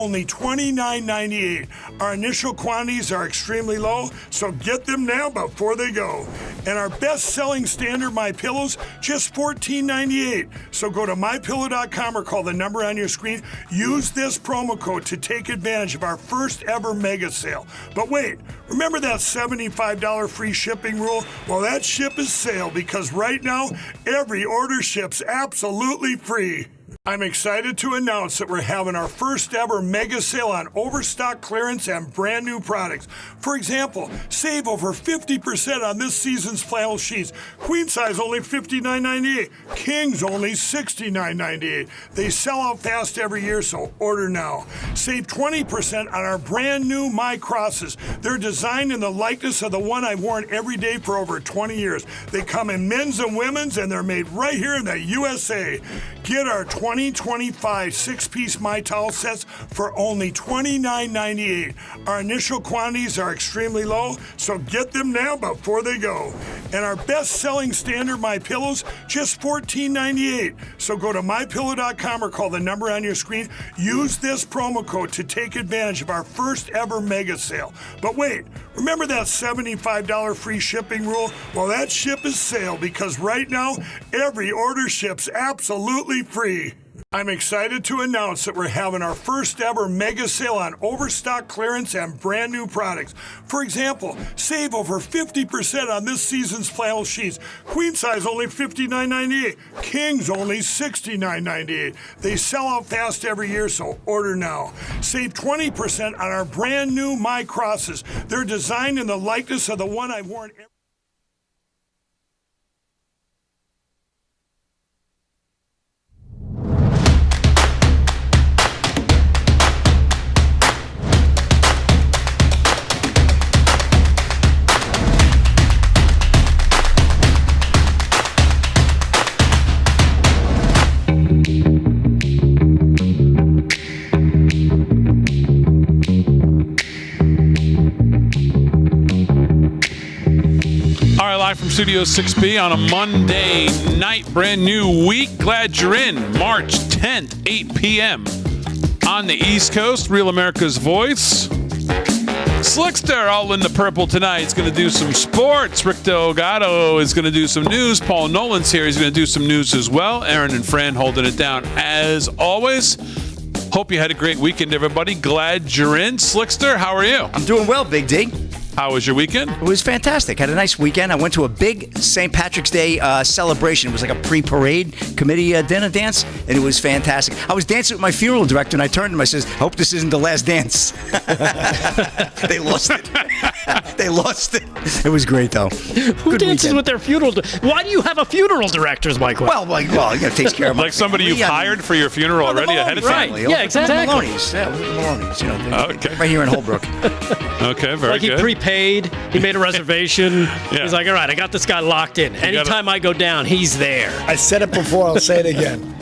Only $29.98. Our initial quantities are extremely low, so get them now before they go. And our best-selling standard MyPillows, just $14.98. So go to MyPillow.com or call the number on your screen. Use this promo code to take advantage of our first ever mega sale. But wait, remember that $75 free shipping rule? Well, that ship is sale because right now, every order ships absolutely free. I'm excited to announce that we're having our first ever mega sale on overstock clearance and brand new products. For example, save over 50% on this season's flannel sheets. Queen size only $59.98. Kings only $69.98. They sell out fast every year, so order now. Save 20% on our brand new My Crosses. They're designed in the likeness of the one I've worn every day for over 20 years. They come in men's and women's, and they're made right here in the USA. Get our 2025 six-piece My Towel sets for only $29.98. Our initial quantities are extremely low, so get them now before they go. And our best-selling standard MyPillows, just $14.98. So go to MyPillow.com or call the number on your screen. Use this promo code to take advantage of our first ever mega sale. But wait, remember that $75 free shipping rule? Well, that ship is sale because right now, every order ships absolutely free. I'm excited to announce that we're having our first ever mega sale on overstock clearance and brand new products. For example, save over 50% on this season's flannel sheets. Queen size only $59.98. Kings only $69.98. They sell out fast every year, so order now. Save 20% on our brand new My Crosses. They're designed in the likeness of the one I've worn every From Studio 6B on a Monday night, brand new week. Glad you're in. March 10th, 8 p.m. on the East Coast. Real America's Voice. Slickster all in the purple tonight. He's going to do some sports. Rick Delgado is going to do some news. Paul Nolan's here. He's going to do some news as well. Aaron and Fran holding it down as always. Hope you had a great weekend, everybody. Glad you're in. Slickster, how are you? I'm doing well, Big D. How was your weekend? It was fantastic. Had a nice weekend. I went to a big St. Patrick's Day celebration. It was like a pre-parade committee dinner dance, and it was fantastic. I was dancing with my funeral director, and I turned to him. I says, "Hope this isn't the last dance." They lost it. They lost it. It was great, though. Who dances with their funeral? Why do you have a funeral director? Is my question. Well, you know, takes care of like somebody you've hired for your funeral already ahead of time. Right. Yeah, exactly. Maloney's. Yeah, Maloney's. You know, okay. Right here in Holbrook. Okay, very like good. He prepaid. He made a reservation. Yeah. He's like, all right, I got this guy locked in. Anytime I go down, he's there. I said it before. I'll say it again.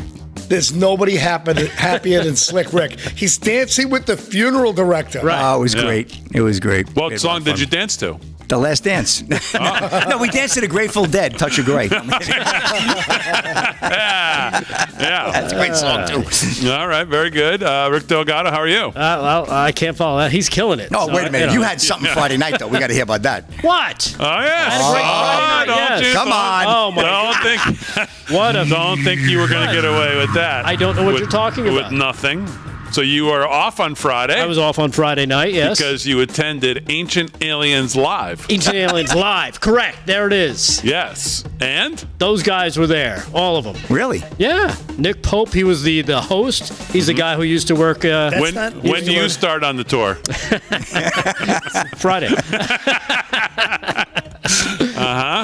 There's nobody happier than Slick Rick. He's dancing with the funeral director. Right. Oh, it was great. It was great. What song did you dance to? The Last Dance. No, we danced to the Grateful Dead, Touch of Grey. Yeah. That's a great song, too. All right, very good. Rick Delgado, how are you? Well, I can't follow that. He's killing it. Oh, so, wait a minute. You had something Friday night, though. We got to hear about that. What? Oh, yes. Come on. Oh, my God. Don't think you were going to get away with that. I don't know what you're talking about. With nothing. So you are off on Friday. I was off on Friday night, yes. Because you attended Ancient Aliens Live. Ancient Aliens Live, correct. There it is. Yes. And? Those guys were there, all of them. Really? Yeah. Nick Pope, he was the host. He's the guy who used to work... when do you start on the tour? Friday.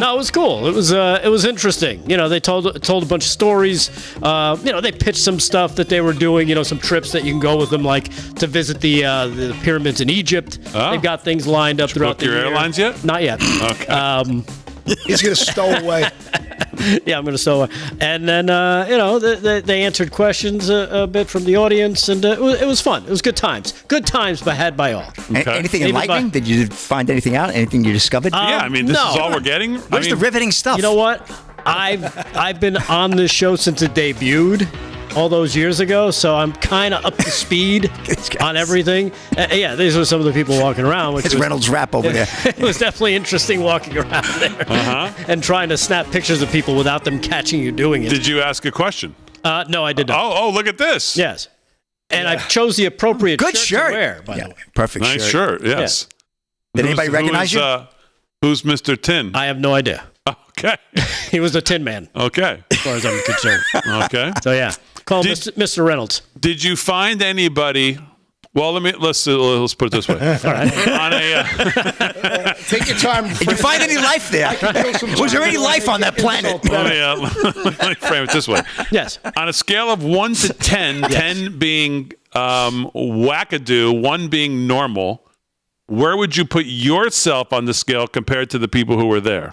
No, it was cool. It was interesting. You know, they told a bunch of stories. They pitched some stuff that they were doing. You know, some trips that you can go with them, like to visit the pyramids in Egypt. Oh. They've got things lined up throughout the year. Your airlines yet? Not yet. Okay. He's going to stow away. Yeah, I'm going to stow away. And then, they answered questions a bit from the audience, and it was fun. It was good times. Good times had by all. Okay. Anything enlightening? Did you find anything out? Anything you discovered? Yeah, I mean, this is all we're getting. Where's the riveting stuff? You know what? I've been on this show since it debuted. all those years ago, so I'm kind of up to speed on everything. Yeah, these were some of the people walking around. It's Reynolds Wrap over there. It was definitely interesting walking around there and trying to snap pictures of people without them catching you doing it. Did you ask a question? No, I did not. Oh, look at this. Yes. And I chose the appropriate Good shirt. to wear, by the way. Perfect Nice shirt. Yes. Did anybody recognize you? Who's Mr. Tin? I have no idea. Okay. He was the Tin Man, Okay. as far as I'm concerned. Okay. So, yeah. Call him Mr. Reynolds. Did you find anybody? Well, let's put it this way. All right. On a, Take your time. Did you find any life there? Was there any life on that planet? let me frame it this way. Yes. On a scale of 1 to 10, 10 being wackadoo, 1 being normal, where would you put yourself on the scale compared to the people who were there?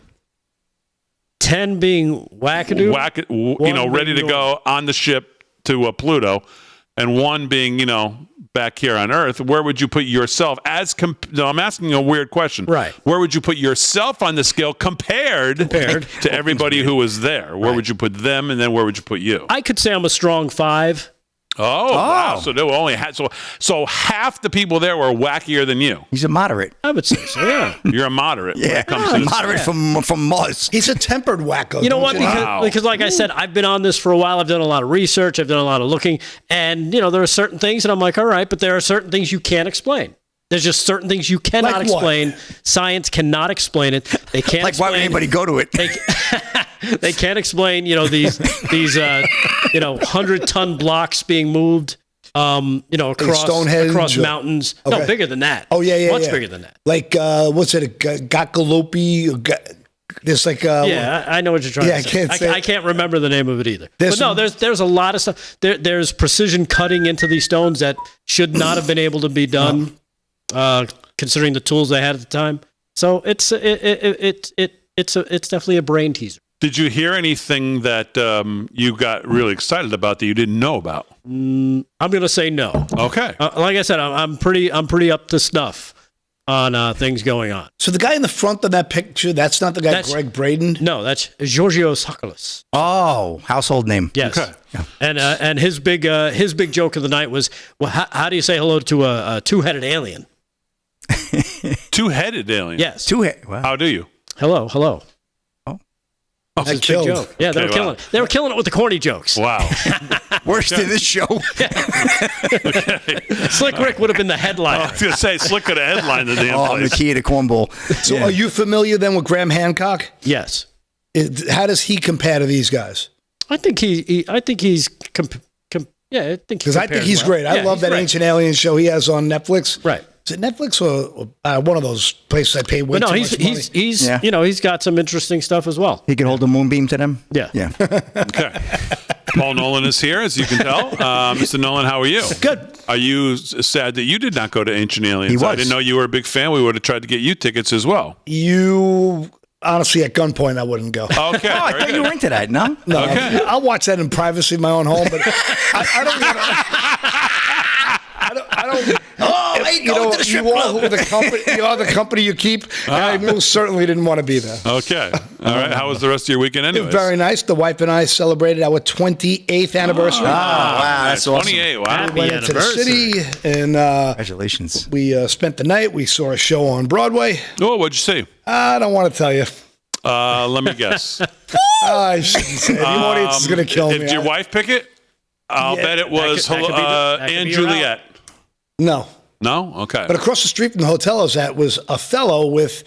10 being wackadoo. Ready to go on the ship to Pluto, and 1 being, back here on Earth. Where would you put yourself I'm asking you a weird question. Right. Where would you put yourself on the scale compared to everybody who was there? Where would you put them, and then where would you put you? I could say I'm a strong 5. Oh, wow. So they were only so half the people there were wackier than you. He's a moderate. I would say so, yeah. You're a moderate. when it comes to this. Moderate from Mars. He's a tempered wacko. You know what? Wow. Because like I said, I've been on this for a while. I've done a lot of research. I've done a lot of looking. And, there are certain things that I'm like, all right, but there are certain things you can't explain. There's just certain things you cannot Like what? explain. Science cannot explain it. They can't Like, why would anybody go to it? They can't explain, these 100-ton blocks being moved, Stonehenge across or- mountains. Okay. No, bigger than that. Oh, yeah. Much bigger than that. Like, what's it? Gakalopi? There's like... Yeah, I know what you're trying to say. I can't say- remember the name of it either. There's But no, there's a lot of stuff. There's precision cutting into these stones that should not have been able to be done, considering the tools they had at the time. So it's definitely a brain teaser. Did you hear anything that you got really excited about that you didn't know about? I'm going to say no. Okay. Like I said, I'm pretty up to snuff on things going on. So the guy in the front of that picture, that's not the guy Greg Braden? No, that's Georgios Tsoukalos. Oh, household name. Yes. Okay. And his big joke of the night was, well, how do you say hello to a two-headed alien? Two-headed alien. Yes. Wow. How do you? Hello. That Big killed. joke. Yeah, they were killing it. They were killing it with the corny jokes. Wow. Worse than this show. Slick Rick would have been the headliner. I was going to say, Slick could have headlined the damn I'm the place. key to cornball. So are you familiar then with Graham Hancock? Yes. How does he compare to these guys? I think he's Because I think he's compares well. great. I Yeah, love he's that great. Ancient Alien show he has on Netflix. Right. Is it Netflix or one of those places I pay way But no, too much money? he's Yeah. he's got some interesting stuff as well. He can hold a moonbeam to them? Yeah. Yeah. Okay. Paul Nolan is here, as you can tell. Mr. Nolan, how are you? Good. Are you sad that you did not go to Ancient Aliens? He was. I didn't know you were a big fan. We would have tried to get you tickets as well. Honestly, at gunpoint, I wouldn't go. Okay. Oh, I very thought you good. were into that, no? No, Okay. I'll watch that in privacy in my own home, but I don't. I don't. You know, you are who the company. You are the company you keep. And I most certainly didn't want to be there. Okay. All right. How was the rest of your weekend anyways? Very nice. The wife and I celebrated our 28th anniversary. Wow, that's awesome. 28. Wow. Happy We went into the anniversary. city and Congratulations. we spent the night. We saw a show on Broadway. Oh, what'd you see? I don't want to tell you. Let me guess. I shouldn't say it. The audience is going to kill me. Did your wife pick it? I'll Yeah. bet it was That could be Anne your route. Juliet. No. No? Okay. But across the street from the hotel I was at was Othello with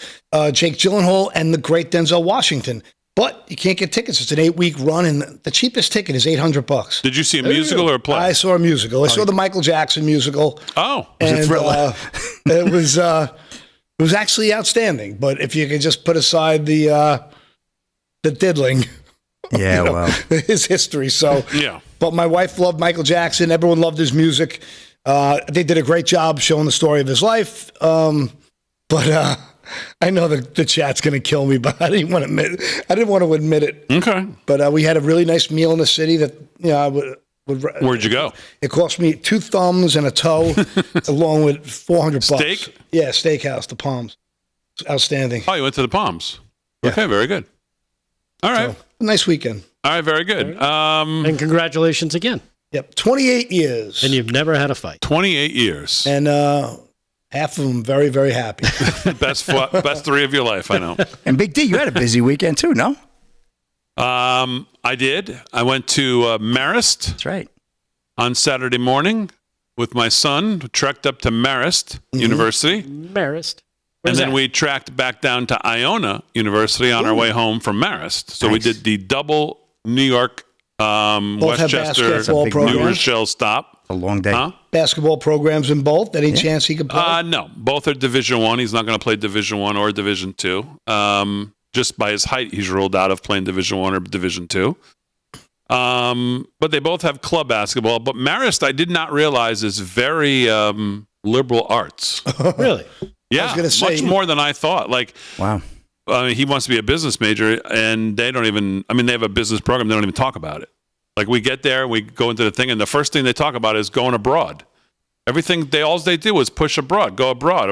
Jake Gyllenhaal and the great Denzel Washington. But you can't get tickets. It's an 8-week run, and the cheapest ticket is $800. Did you see a musical or a play? I saw a musical. I saw the Michael Jackson musical. Oh. And, a thriller. It was actually outstanding. But if you could just put aside the diddling, Yeah, well. his history. So, Yeah. But my wife loved Michael Jackson. Everyone loved his music. They did a great job showing the story of his life. But I know the chat's going to kill me, but I didn't want to admit it. Okay. But we had a really nice meal in the city that I would. Where'd you go? It cost me 2 thumbs and a toe, along with $400. Steak? Yeah, steakhouse, the Palms. It's outstanding. Oh, you went to the Palms. Okay, very good. All right. So, nice weekend. All right, very good. And congratulations again. Yep, 28 years. And you've never had a fight. 28 years. And half of them very, very happy. Best 3 of your life, I know. And Big D, you had a busy weekend too, no? I did. I went to Marist. That's right. On Saturday morning with my son. Trekked up to Marist University. Marist. And then we tracked back down to Iona University on our way home from Marist. So we did the double New York, Westchester, basketball New programs. Rochelle stop. A long day. Huh? Basketball programs in both. Any chance he could play? No, both are Division One. He's not going to play Division One or Division Two. Just by his height, he's ruled out of playing Division One or Division Two. But they both have club basketball. But Marist, I did not realize, is very liberal arts. Really? Yeah, I was gonna say, much more than I thought. Like, Wow. He wants to be a business major, and they don't even. I mean, they have a business program. They don't even talk about it. Like, we get there, we go into the thing, and the first thing they talk about is going abroad. Everything all they do is push abroad, go abroad.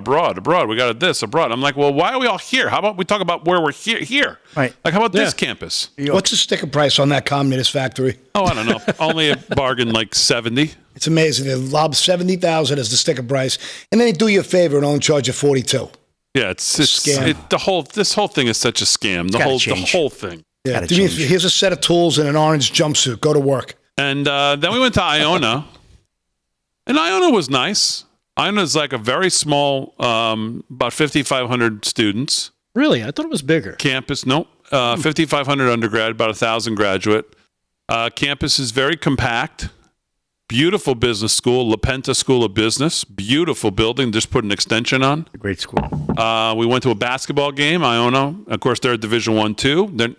We got this abroad. I'm like, well, why are we all here? How about we talk about where we're here? Right. Like, how about this campus? What's the sticker price on that Communist Factory? Oh, I don't know. Only a bargain like 70. It's amazing. They lob 70,000 as the sticker price, and then they do you a favor and only charge you 42. Yeah, it's Scam. this whole thing is such a scam. The whole thing. Yeah, Gotta do me, change. here's a set of tools and an orange jumpsuit. Go to work. And then we went to Iona, and Iona was nice. Iona is like a very small, about 5,500 students. Really? I thought it was bigger. Campus, nope. 5,500 undergrad, about 1,000 graduate. Campus is very compact. Beautiful business school, La Penta School of Business. Beautiful building. Just put an extension on. A great school. We went to a basketball game. Iona, of course, they're Division I, too. They're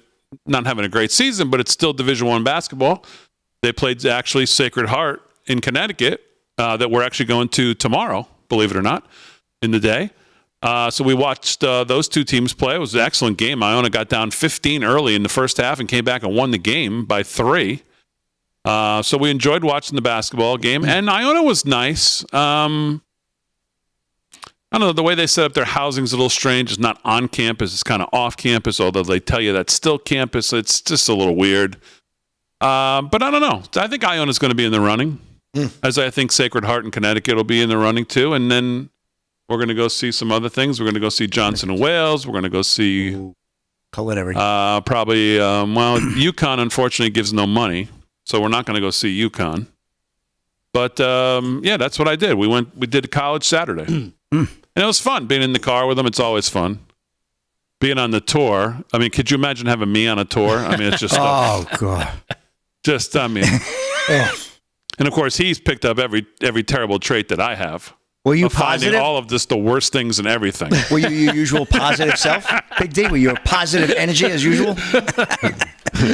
not having a great season, but it's still Division I basketball. They played actually Sacred Heart in Connecticut that we're actually going to tomorrow, believe it or not, in the day. So we watched those two teams play. It was an excellent game. Iona got down 15 early in the first half and came back and won the game by 3. So we enjoyed watching the basketball game. And Iona was nice. I don't know, the way they set up their housing is a little strange. It's not on campus. It's kind of off campus, although they tell you that's still campus. It's just a little weird. But I don't know. I think Iona's going to be in the running, as I think Sacred Heart in Connecticut will be in the running too. And then we're going to go see some other things. We're going to go see Johnson & Wales. We're going to go see Culinary. probably, UConn unfortunately gives no money, so we're not going to go see UConn. But yeah, that's what I did. We did College Saturday. And it was fun being in the car with them. It's always fun. Being on the tour. I mean, could you imagine having me on a tour? I mean, it's just Oh, God. just, I mean. And of course, he's picked up every terrible trait that I have. Were you Of finding positive? all of this, the worst things and everything. Were you your usual positive self? Big D, were you a positive energy as usual?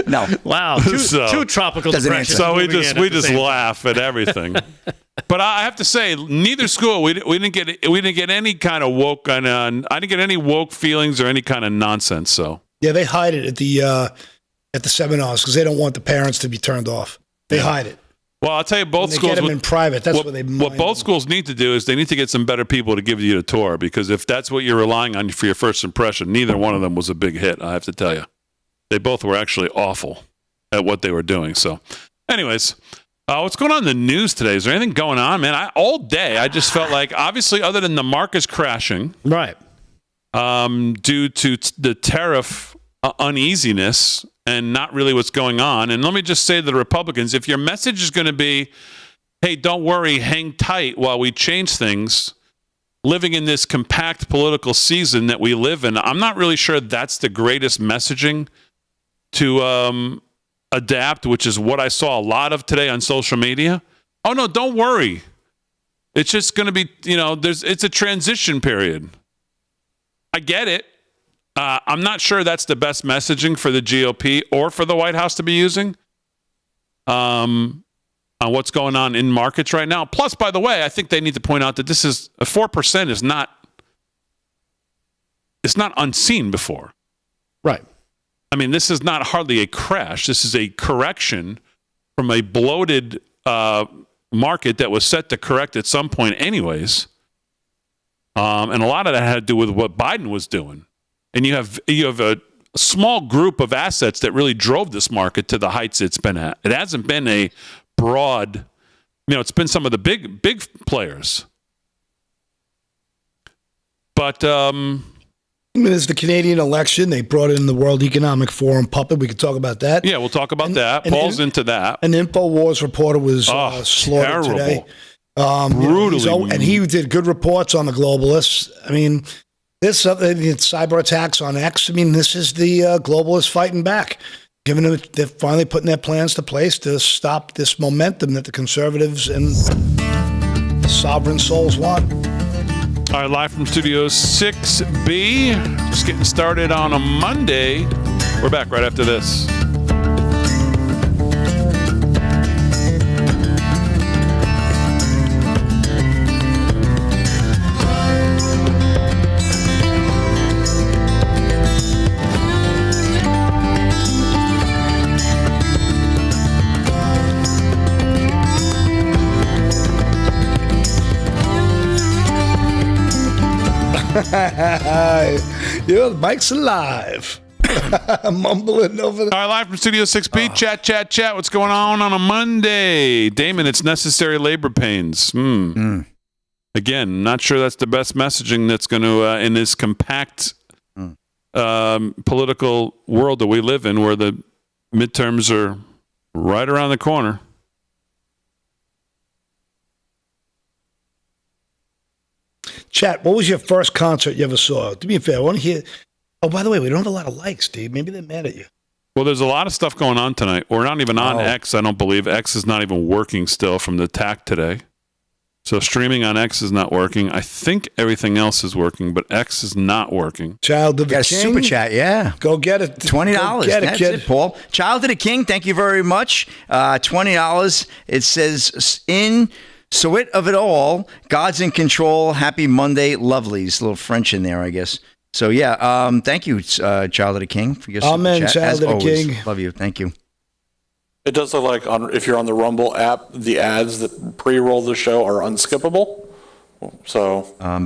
No. Wow. Two tropical Doesn't depressions. answer. So we moving just in at the same time. laugh at everything. But I have to say, neither school we didn't get any kind of woke I didn't get any woke feelings or any kind of nonsense. So Yeah, they hide it at the seminars because they don't want the parents to be turned off. They hide it. well, I'll tell you, both They schools get them in private. That's where they what both schools need to do is they need to get some better people to give you a tour, because if that's what you're relying on for your first impression, neither one of them was a big hit. I have to tell you, they both were actually awful at what they were doing. So, anyways. What's going on in the news today? Is there anything going on, man? All day, I just felt like, obviously, other than the market's crashing, Right. due to the tariff uneasiness and not really what's going on. And let me just say to the Republicans, if your message is going to be, hey, don't worry, hang tight while we change things, living in this compact political season that we live in, I'm not really sure that's the greatest messaging to adapt, which is what I saw a lot of today on social media. Oh no, don't worry. It's just going to be, it's a transition period. I get it. I'm not sure that's the best messaging for the GOP or for the White House to be using on what's going on in markets right now. Plus, by the way, I think they need to point out that this is 4% is not, it's not unseen before. Right. I mean, this is not hardly a crash. This is a correction from a bloated market that was set to correct at some point anyways. And a lot of that had to do with what Biden was doing. And you have a small group of assets that really drove this market to the heights it's been at. It hasn't been a broad. It's been some of the big players. But there's the Canadian election. They brought in the World Economic Forum puppet. We could talk about that. yeah, we'll talk about that. Paul's into that. An InfoWars reporter was slaughtered terrible. today. Brutally. And he did good reports on the globalists. I mean, this cyber attacks on X. I mean, this is the globalists fighting back. They're finally putting their plans to place to stop this momentum that the conservatives and sovereign souls want. All right, live from Studio 6B. Just getting started on a Monday. We're back right after this. Mike's alive. Mumbling over there. All right, live from Studio 6B. Chat. What's going on a Monday? Damon, it's necessary labor pains. Again, not sure that's the best messaging that's going to, in this compact political world that we live in, where the midterms are right around the corner. Chat, what was your first concert you ever saw? Do me a favor. I want to hear. Oh, by the way, we don't have a lot of likes, Steve. Maybe they're mad at you. Well, there's a lot of stuff going on tonight. We're not even on X, I don't believe. X is not even working still from the attack today. So streaming on X is not working. I think everything else is working, but X is not working. Child of the King. Super chat, yeah. Go get it. $20. Go get That's kid. it, Paul. Child of the King, thank you very much. $20. It says, in Sowit of it all, God's in control. Happy Monday, lovelies. A little French in there, I guess. So, yeah, thank you, Child of the King, for your super Amen, chat. Child As of the always. King. Love you. Thank you. It does look like if you're on the Rumble app, the ads that pre-roll the show are unskippable. So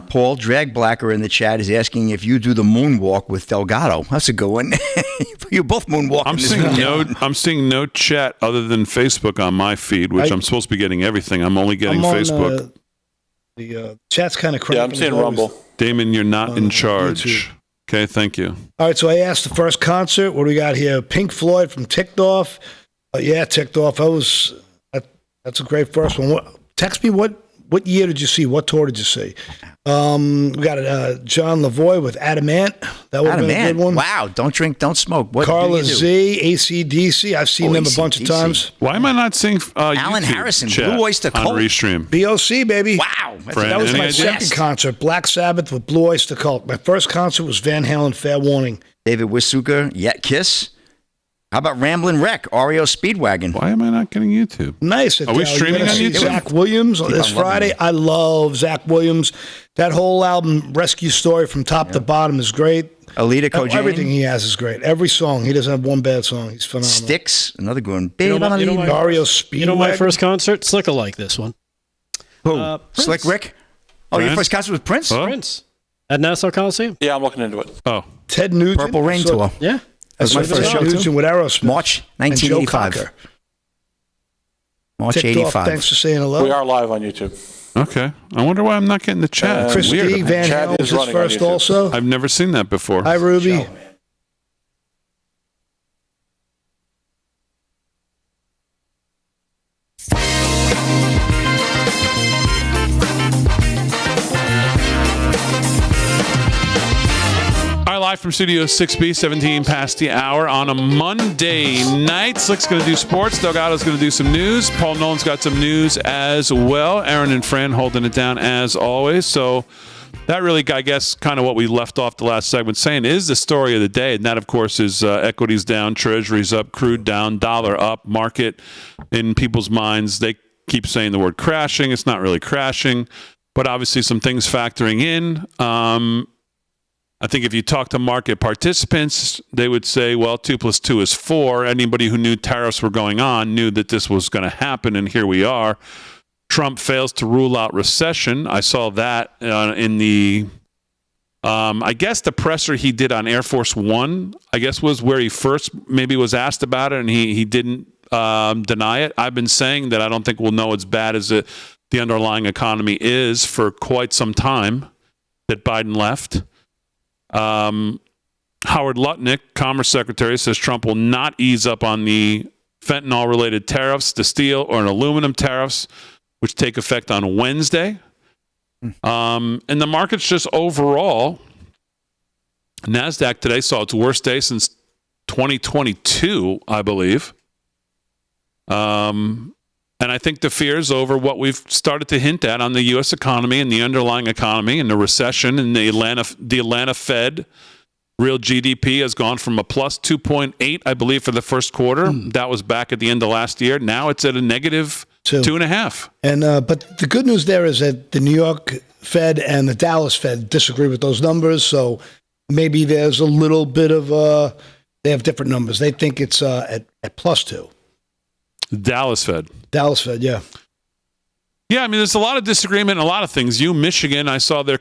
Paul Dragblacker in the chat is asking if you do the moonwalk with Delgado. That's a good one. You're both moonwalking. I'm seeing no chat other than Facebook on my feed, which I'm supposed to be getting everything. I'm only getting Facebook. The chat's kind of crazy. yeah, I'm seeing Rumble. Damon, you're not in charge. YouTube. Okay, thank you. All right, so I asked the first concert. What do we got here? Pink Floyd from Ticked Off. Yeah, Ticked Off. That's a great first one. Text me what year did you see? What tour did you see? We got John Lavoie with Adamant. That would be a good one. Wow, don't drink, don't smoke. What Carla do you do? Z, AC/DC. I've seen them a bunch of AC/DC. times. Why am I not seeing Alan YouTube Harrison, chat Blue Oyster on Cult. Restream? BOC, baby. Wow. Fran, That was any my idea? second concert. Black Sabbath with Blue Oyster Cult. My first concert was Van Halen, Fair Warning. David Wisuka, Yet Kiss. How about Ramblin' Wreck, REO Speedwagon? Why am I not getting YouTube? Nice. Are we streaming on YouTube? Zach Williams this on loving Friday. him. I love Zach Williams. That whole album, Rescue Story, from top to bottom, is great. Alita Kojane. Everything he has is great. Every song. He doesn't have one bad song. He's phenomenal. Sticks, another good one. You know Babe, my- you know my- REO Speedwagon. You know my first concert? Slick-alike, this one. Who? Prince. Slick Rick? Oh, your Prince? first concert was Prince? Huh? Prince. At Nassau Coliseum. Yeah, I'm looking into it. Oh, Ted Nugent. Purple Rain So- Tour. Yeah. That was my so first show, Ted Nugent too. with Aerosmith. March and Joe 1985. Cocker. March Ticked Off, 85. thanks for saying hello. We are live on YouTube. okay. I wonder why I'm not getting the chat. It's Christy weird. Van Chad Halen was is his running on first YouTube. also. I've never seen that before. Hi, Ruby. All right, live from Studio 6B, 17 past the hour on a Monday night. Slick's going to do sports. Delgado's going to do some news. Paul Nolan's got some news as well. Aaron and Fran holding it down as always. So that really, I guess, kind of what we left off the last segment saying is the story of the day. And that, of course, is equities down, treasuries up, crude down, dollar up, market in people's minds. They keep saying the word crashing. It's not really crashing, but obviously some things factoring in. I think if you talk to market participants, they would say, well, 2 + 2 is 4. Anybody who knew tariffs were going on knew that this was going to happen, and here we are. Trump fails to rule out recession. I saw that in the, I guess the presser he did on Air Force One, I guess was where he first maybe was asked about it, and he didn't deny it. I've been saying that I don't think we'll know as bad as the underlying economy is for quite some time that Biden left. Howard Lutnick, Commerce Secretary, says Trump will not ease up on the fentanyl-related tariffs, the steel or aluminum tariffs, which take effect on Wednesday. And the market's just overall, NASDAQ today saw its worst day since 2022, I believe. And I think the fears over what we've started to hint at on the U.S. economy and the underlying economy and the recession and the Atlanta Fed real GDP has gone from a plus 2.8, I believe, for the first quarter. That was back at the end of last year. Now it's at a negative 2.5. And but the good news there is that the New York Fed and the Dallas Fed disagree with those numbers. So maybe there's a little bit of they have different numbers. They think it's at plus 2. Dallas Fed, yeah. Yeah, I mean, there's a lot of disagreement in a lot of things. Michigan, I saw their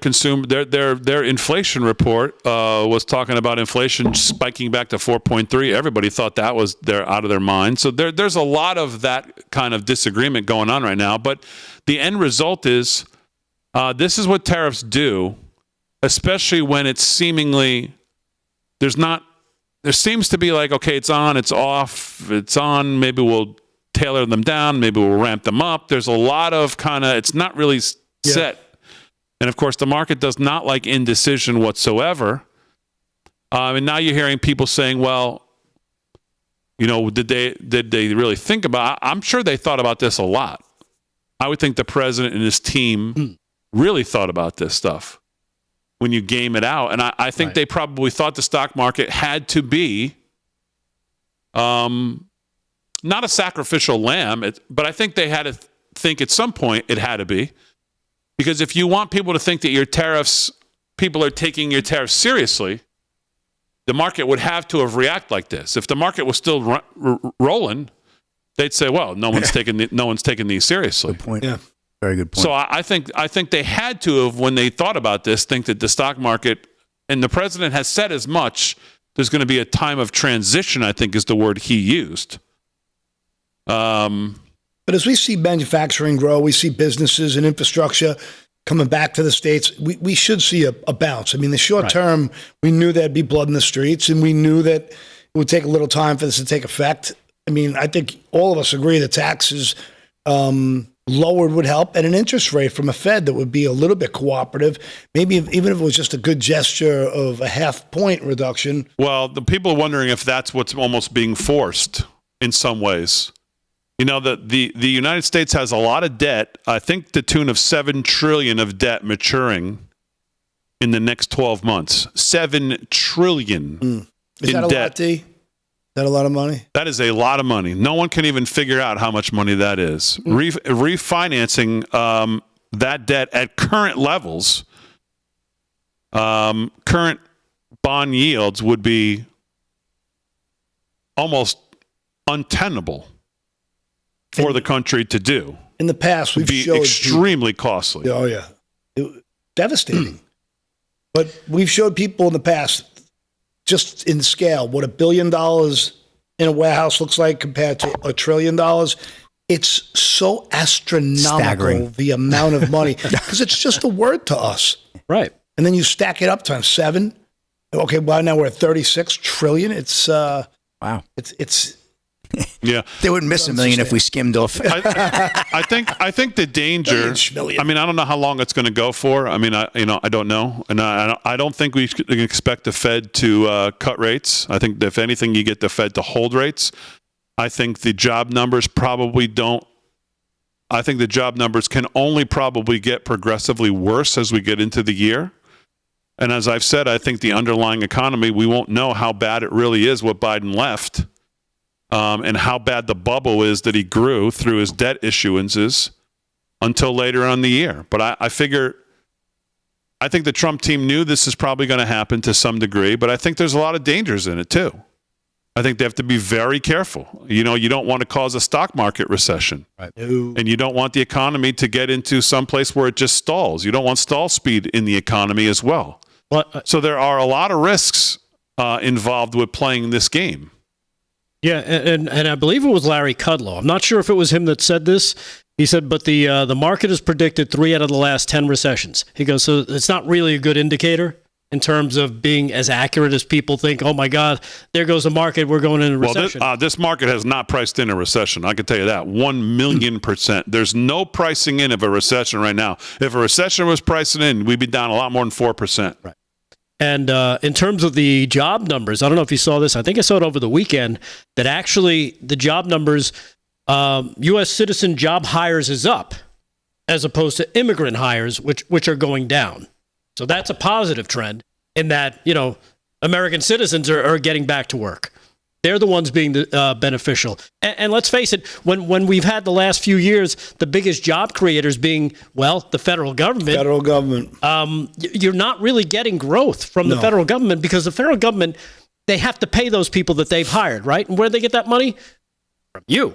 inflation report was talking about inflation spiking back to 4.3. Everybody thought that was out of their mind. So there's a lot of that kind of disagreement going on right now. But the end result is this is what tariffs do, especially when it's seemingly there seems to be like, okay, it's on, it's off, it's on, maybe we'll tailor them down, maybe we'll ramp them up. There's a lot of it's not really set. And of course, the market does not like indecision whatsoever. And now you're hearing people saying, well, did they really think about it? I'm sure they thought about this a lot. I would think the president and his team really thought about this stuff when you game it out. And I think they probably thought the stock market had to be not a sacrificial lamb, but I think they had to think at some point it had to be. Because if you want people to think that people are taking your tariffs seriously, the market would have to have reacted like this. If the market was still rolling, they'd say, well, no one's taking these seriously. Good point. Yeah. Very good point. So I think they had to have, when they thought about this, think that the stock market, and the president has said as much, there's going to be a time of transition, I think is the word he used. But as we see manufacturing grow, we see businesses and infrastructure coming back to the States, we should see a bounce. I mean, the short term, we knew there'd be blood in the streets, and we knew that it would take a little time for this to take effect. I mean, I think all of us agree that taxes lowered would help, and an interest rate from a Fed that would be a little bit cooperative, maybe even if it was just a good gesture of a 0.5 point reduction. Well, the people are wondering if that's what's almost being forced in some ways. The United States has a lot of debt, I think the tune of $7 trillion of debt maturing in the next 12 months. $7 trillion in debt. Is that a lot, D? Is that a lot of money? That is a lot of money. No one can even figure out how much money that is. Refinancing that debt at current levels, current bond yields would be almost untenable for the country to do. In the past, we've showed extremely costly. Oh, yeah. Devastating. But we've showed people in the past, just in scale, what $1 billion in a warehouse looks like compared to $1 trillion. It's so astronomical, staggering, the amount of money, because it's just a word to us. Right. And then you stack it up times 7. Okay, well, now we're at 36 trillion. It's wow. It's yeah, they wouldn't miss $1 million if we skimmed off. I think the danger. I mean, I don't know how long it's going to go for. I mean, I don't know, and I don't think we can expect the Fed to cut rates. I think that if anything, you get the Fed to hold rates. I think the job numbers probably don't. I think the job numbers can only probably get progressively worse as we get into the year. And as I've said, I think the underlying economy, we won't know how bad it really is what Biden left. And how bad the bubble is that he grew through his debt issuances until later on in the year. But I think the Trump team knew this is probably going to happen to some degree, but I think there's a lot of dangers in it too. I think they have to be very careful. You don't want to cause a stock market recession. Right. And you don't want the economy to get into some place where it just stalls. You don't want stall speed in the economy as well. So there are a lot of risks involved with playing this game. Yeah, and I believe it was Larry Kudlow. I'm not sure if it was him that said this. He said, but the market has predicted 3 out of the last 10 recessions. He goes, so it's not really a good indicator in terms of being as accurate as people think. Oh my God, there goes the market. We're going into a recession. Well, this market has not priced in a recession. I can tell you that 1,000,000%. There's no pricing in of a recession right now. If a recession was pricing in, we'd be down a lot more than 4%. Right. And in terms of the job numbers, I don't know if you saw this. I think I saw it over the weekend that actually the job numbers, U.S. citizen job hires is up as opposed to immigrant hires, which are going down. So that's a positive trend in that, American citizens are getting back to work. They're the ones being beneficial. And let's face it, when we've had the last few years, the biggest job creators being, the federal government. Federal government. You're not really getting growth from the federal government because the federal government, they have to pay those people that they've hired, right? And where do they get that money? From you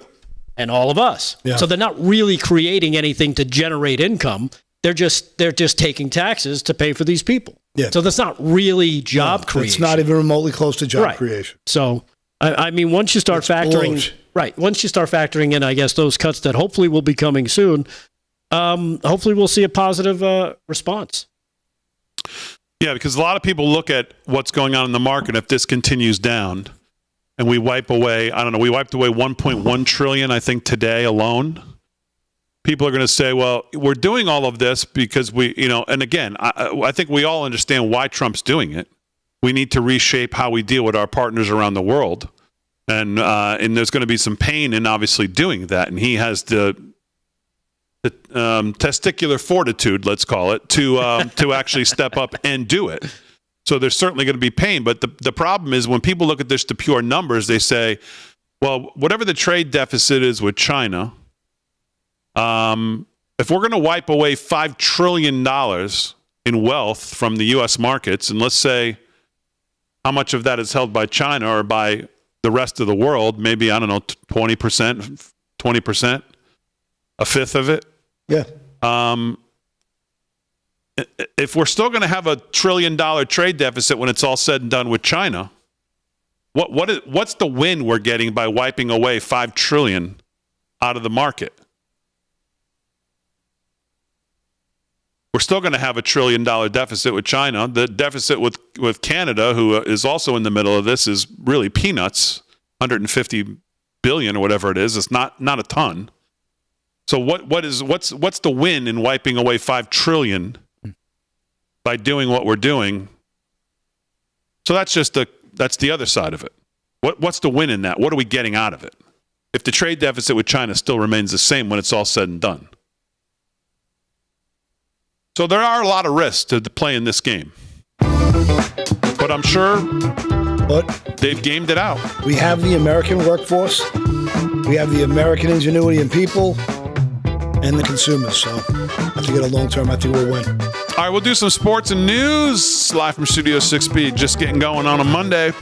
and all of us. Yeah. So they're not really creating anything to generate income. They're just taking taxes to pay for these people. Yeah. So that's not really job creation. It's not even remotely close to job creation. So, I mean, once you start once you start factoring in, I guess, those cuts that hopefully will be coming soon, hopefully we'll see a positive response. Yeah, because a lot of people look at what's going on in the market. If this continues down and we wipe away, we wiped away $1.1 trillion, I think, today alone. People are going to say, well, we're doing all of this because and again, I think we all understand why Trump's doing it. We need to reshape how we deal with our partners around the world. And there's going to be some pain in obviously doing that. And he has the testicular fortitude, let's call it, to actually step up and do it. So there's certainly going to be pain. But the problem is when people look at this to pure numbers, they say, well, whatever the trade deficit is with China, if we're going to wipe away $5 trillion in wealth from the U.S. markets, and let's say how much of that is held by China or by the rest of the world, maybe, 20%, a fifth of it. Yeah. If we're still going to have $1 trillion trade deficit when it's all said and done with China, what's the win we're getting by wiping away $5 trillion out of the market? We're still going to have $1 trillion deficit with China. The deficit with Canada, who is also in the middle of this, is really peanuts, 150 billion or whatever it is. It's not a ton. So what's the win in wiping away $5 trillion by doing what we're doing? So that's the other side of it. What's the win in that? What are we getting out of it? If the trade deficit with China still remains the same when it's all said and done. So there are a lot of risks to playing this game. But I'm sure they've gamed it out. We have the American workforce. We have the American ingenuity and people and the consumers. So I think in the long term, I think we'll win. All right, we'll do some sports and news live from Studio 6B. Just getting going on a Monday.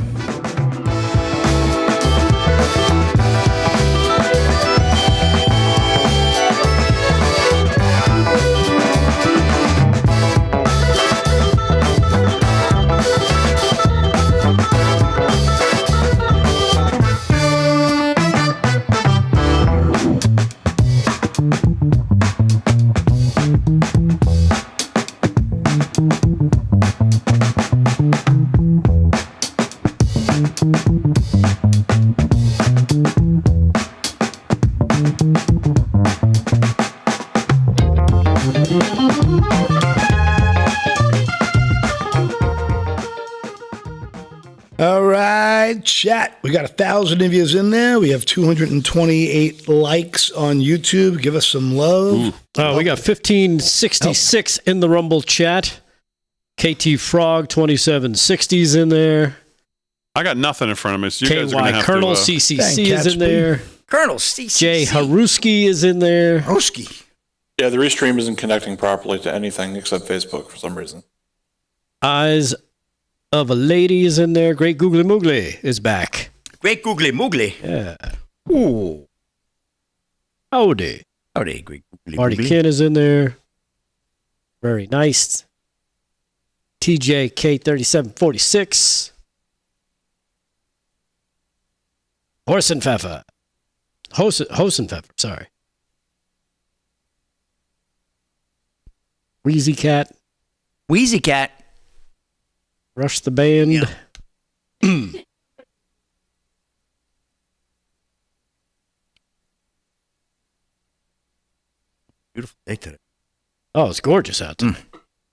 All right, chat. We got 1,000 of yous in there. We have 228 likes on YouTube. Give us some love. We got 1566 in the Rumble chat. KT Frog 2760's in there. I got nothing in front of me. So you guys are KY gonna have Colonel to, CCC is in there. Colonel CCC. Jay Haruski is in there. Haruski. Yeah, the restream isn't connecting properly to anything except Facebook for some reason. Eyes of a Lady is in there. Great Googly Moogly is back. Great Googly Moogly. Yeah. Ooh. Howdy. Howdy, Great Googly Marty Moogly. Kin is in there. Very nice. TJK 3746. Horsenpfeffer. Hosenpfeffer, sorry. Wheezy Cat. Wheezy Cat. Rush the Band. Yeah. Beautiful day today. Oh, it's gorgeous out there.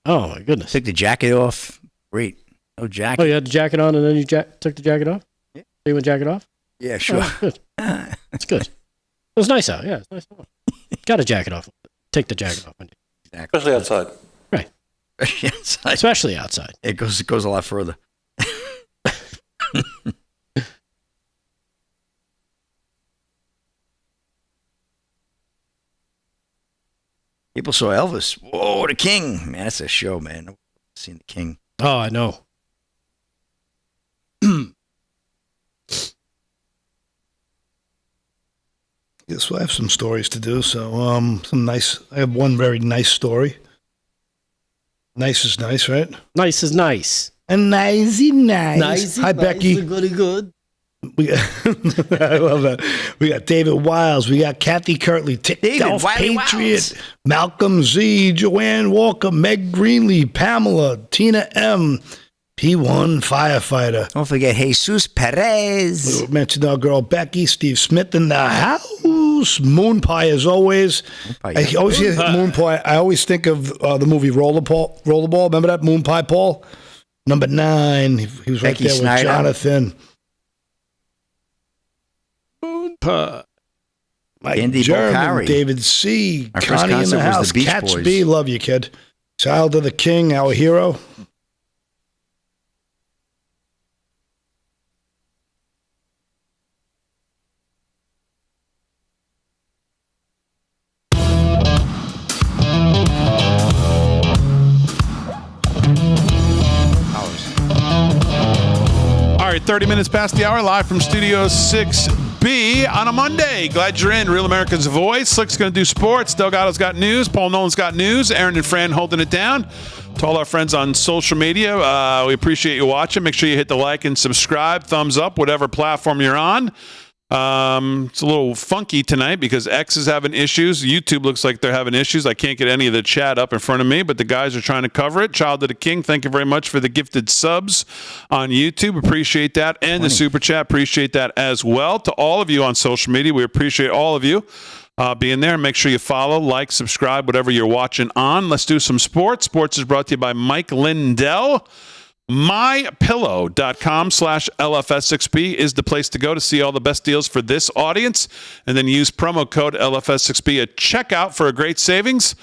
Oh, my goodness. Took the jacket off. Great. No jacket. Oh, you had the jacket on and then you took the jacket off? Yeah. So you went jacket off? Yeah, sure. Oh, good. That's good. It was nice out. Yeah, it's nice out. Got a jacket off. Take the jacket off. Exactly. Especially outside. Right. Inside. Especially outside. It goes a lot further. People saw Elvis. Whoa, the King. Man, that's a show, man. I've seen the King. Oh, I know. Yeah, so I have some stories to do. So, I have one very nice story. Nice is nice, right? Nice is nice. And nicey nice. Hi, Becky. Good. We got, I love that. We got David Wiles. We got Kathy Kirtley, Ticked Off Wiley Patriot, Wiles. Malcolm Z, Joanne Walker, Meg Greenlee, Pamela, Tina M, P1 Firefighter. Don't forget Jesus Perez. We mentioned our girl Becky, Steve Smith in the house. Moon Pie, as always. I always hear Moon Pie. I always think of the movie Rollerball. Remember that Moon Pie, Paul? Number 9. He was right Becky there Snyder. with Jonathan. Moon Pie. Mike Andy German, Bokhari. David C. Our first Connie in concert the was house. the Beach Cats Boys. B. Love you, kid. Child of the King, our hero. All right, 30 minutes past the hour, live from Studio 6B on a Monday. Glad you're in. Real America's Voice. Slick's going to do sports. Delgado's got news. Paul Nolan's got news. Aaron and Fran holding it down. To all our friends on social media, we appreciate you watching. Make sure you hit the like and subscribe, thumbs up, whatever platform you're on. It's a little funky tonight because X is having issues. YouTube looks like they're having issues. I can't get any of the chat up in front of me, but the guys are trying to cover it. Child of the King, thank you very much for the gifted subs on YouTube. Appreciate that. And the super chat, appreciate that as well. To all of you on social media, we appreciate all of you being there. Make sure you follow, like, subscribe, whatever you're watching on. Let's do some sports. Sports is brought to you by Mike Lindell. MyPillow.com/LFS6B is the place to go to see all the best deals for this audience. And then use promo code LFS6B at checkout for a great savings.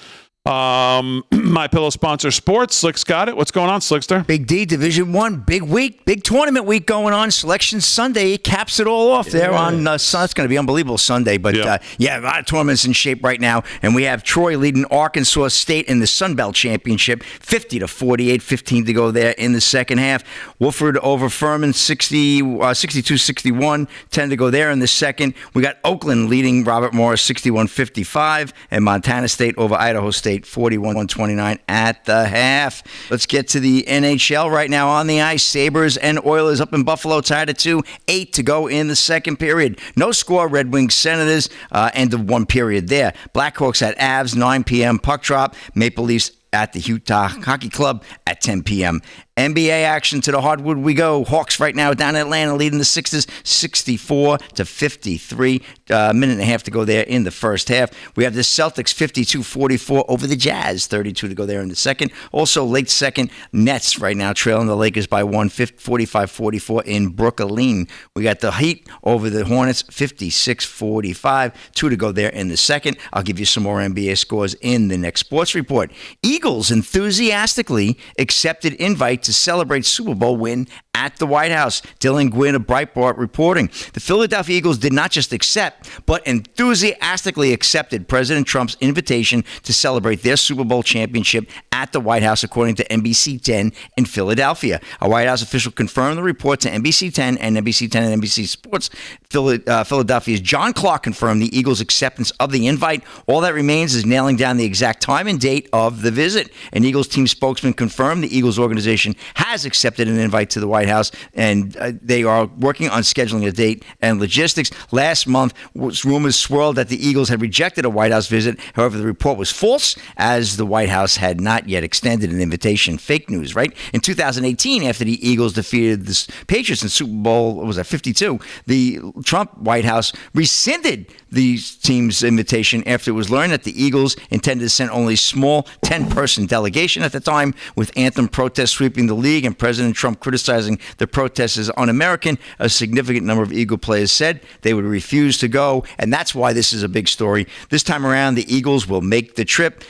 MyPillow sponsor sports. Slick's got it. What's going on, Slickster? Big D, Division 1, big week, big tournament week going on. Selection Sunday caps it all off there on it's going to be unbelievable Sunday. But, a lot of tournaments in shape right now. And we have Troy leading Arkansas State in the Sun Belt Championship, 50-48, 15 to go there in the second half. Wofford over Furman, 62-61, 10 to go there in the second. We got Oakland leading Robert Morris, 61-55, and Montana State over Idaho State, 41-29 at the half. Let's get to the NHL right now on the ice. Sabres and Oilers up in Buffalo tied at 2, 8 to go in the second period. No score, Red Wings Senators, end of one period there. Blackhawks at Avs, 9 p.m. Puck drop. Maple Leafs at the Utah Hockey Club at 10 p.m. NBA action to the hardwood we go. Hawks right now down in Atlanta leading the Sixers 64-53. Minute and a half to go there in the first half. We have the Celtics 52-44 over the Jazz. 32 to go there in the second. Also late second, Nets right now trailing the Lakers by 1, 45-44 in Brooklyn. We got the Heat over the Hornets 56-45. 2 to go there in the second. I'll give you some more NBA scores in the next sports report. Eagles enthusiastically accepted invite to celebrate Super Bowl win at the White House. Dylan Gwynn of Breitbart reporting. The Philadelphia Eagles did not just accept, but enthusiastically accepted President Trump's invitation to celebrate their Super Bowl championship at the White House, according to NBC 10 in Philadelphia. A White House official confirmed the report to NBC 10 and NBC 10 and NBC Sports. Philadelphia's John Clark confirmed the Eagles' acceptance of the invite. All that remains is nailing down the exact time and date of the visit. An Eagles team spokesman confirmed from the Eagles organization has accepted an invite to the White House, and they are working on scheduling a date and logistics. Last month, rumors swirled that the Eagles had rejected a White House visit. However, the report was false, as the White House had not yet extended an invitation. Fake news, right? In 2018, after the Eagles defeated the Patriots in Super Bowl, what was that, 52, the Trump White House rescinded the team's invitation after it was learned that the Eagles intended to send only a small 10-person delegation at the time, with anthem protests sweeping the league and President Trump criticizing the protests as un-American. A significant number of Eagle players said they would refuse to go, and that's why this is a big story. This time around, the Eagles will make the trip.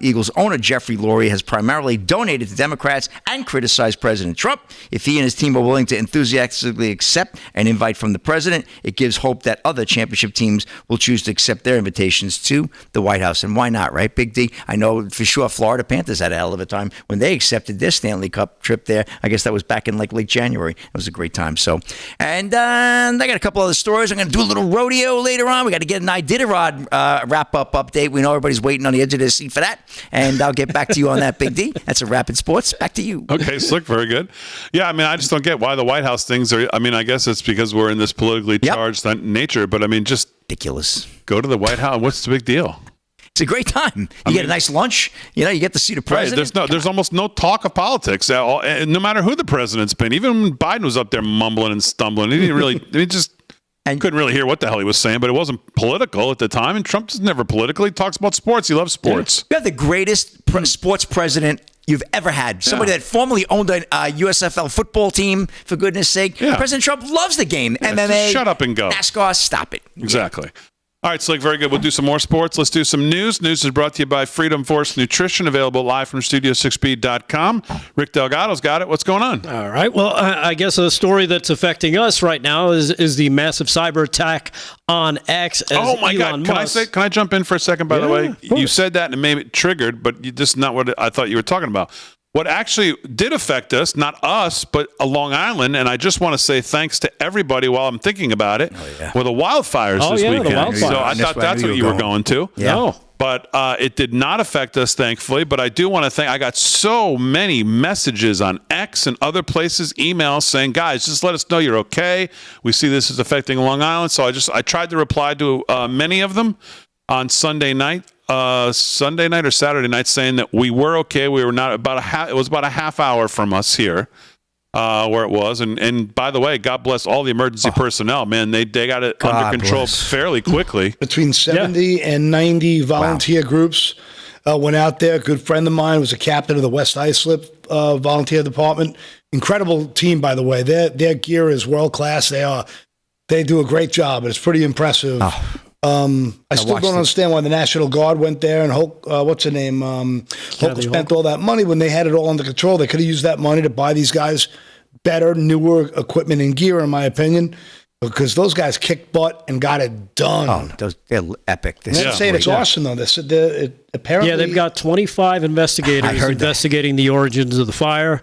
Eagles owner Jeffrey Lurie has primarily donated to Democrats and criticized President Trump. If he and his team are willing to enthusiastically accept an invite from the president, it gives hope that other championship teams will choose to accept their invitations to the White House. And why not, right, Big D? I know for sure Florida Panthers had a hell of a time when they accepted their Stanley Cup trip there. I guess that was back in like late January. It was a great time. So, and I got a couple other stories. I'm going to do a little rodeo later on. We got to get an Iditarod wrap-up update. We know everybody's waiting on the edge of their seat for that. And I'll get back to you on that, Big D. That's a Rapid Sports. Back to you. Okay, Slick, very good. Yeah, I mean, I just don't get why the White House things are, I mean, I guess it's because we're in this politically charged nature, but I mean, just ridiculous. Go to the White House. What's the big deal? It's a great time. You get a nice lunch. You know, you get to see the president. Right. There's almost no talk of politics, no matter who the president's been. Even when Biden was up there mumbling and stumbling, he didn't really, couldn't really hear what the hell he was saying, but it wasn't political at the time. And Trump's never political. He talks about sports. He loves sports. You have the greatest sports president you've ever had. Somebody that formerly owned a USFL football team, for goodness sake. Yeah. President Trump loves the game. MMA. Shut up and go. NASCAR, stop it. Exactly. All right, Slick, very good. We'll do some more sports. Let's do some news. News is brought to you by Freedom Force Nutrition, available live from Studio6B.com. Rick Delgado's got it. What's going on? All right. Well, I guess a story that's affecting us right now is the massive cyber attack on X. Oh, my God. Can I jump in for a second, by the way? You said that and it made it triggered, but this is not what I thought you were talking about. What actually did affect us, not us, but Long Island, and I just want to say thanks to everybody while I'm thinking about it, were the wildfires this weekend. The wildfires. So I thought that's what you were going to. Yeah. No. But it did not affect us, thankfully. But I do want to thank, I got so many messages on X and other places, emails saying, guys, just let us know you're okay. We see this is affecting Long Island. So I tried to reply to many of them on Sunday night or Saturday night, saying that we were okay. We were not it was about a half hour from us here where it was. And by the way, God bless all the emergency personnel, man. They got it under control fairly quickly. Between 70 and 90 volunteer groups went out there. A good friend of mine was a captain of the West Islip volunteer department. Incredible team, by the way. Their gear is world class. They do a great job. It's pretty impressive. I still don't understand why the National Guard went there and Hulk, what's her name? Hulk spent all that money when they had it all under control. They could have used that money to buy these guys better, newer equipment and gear, in my opinion, because those guys kicked butt and got it done. They're epic. They're saying it's arson, though. They said apparently. Yeah, they've got 25 investigators investigating the origins of the fire,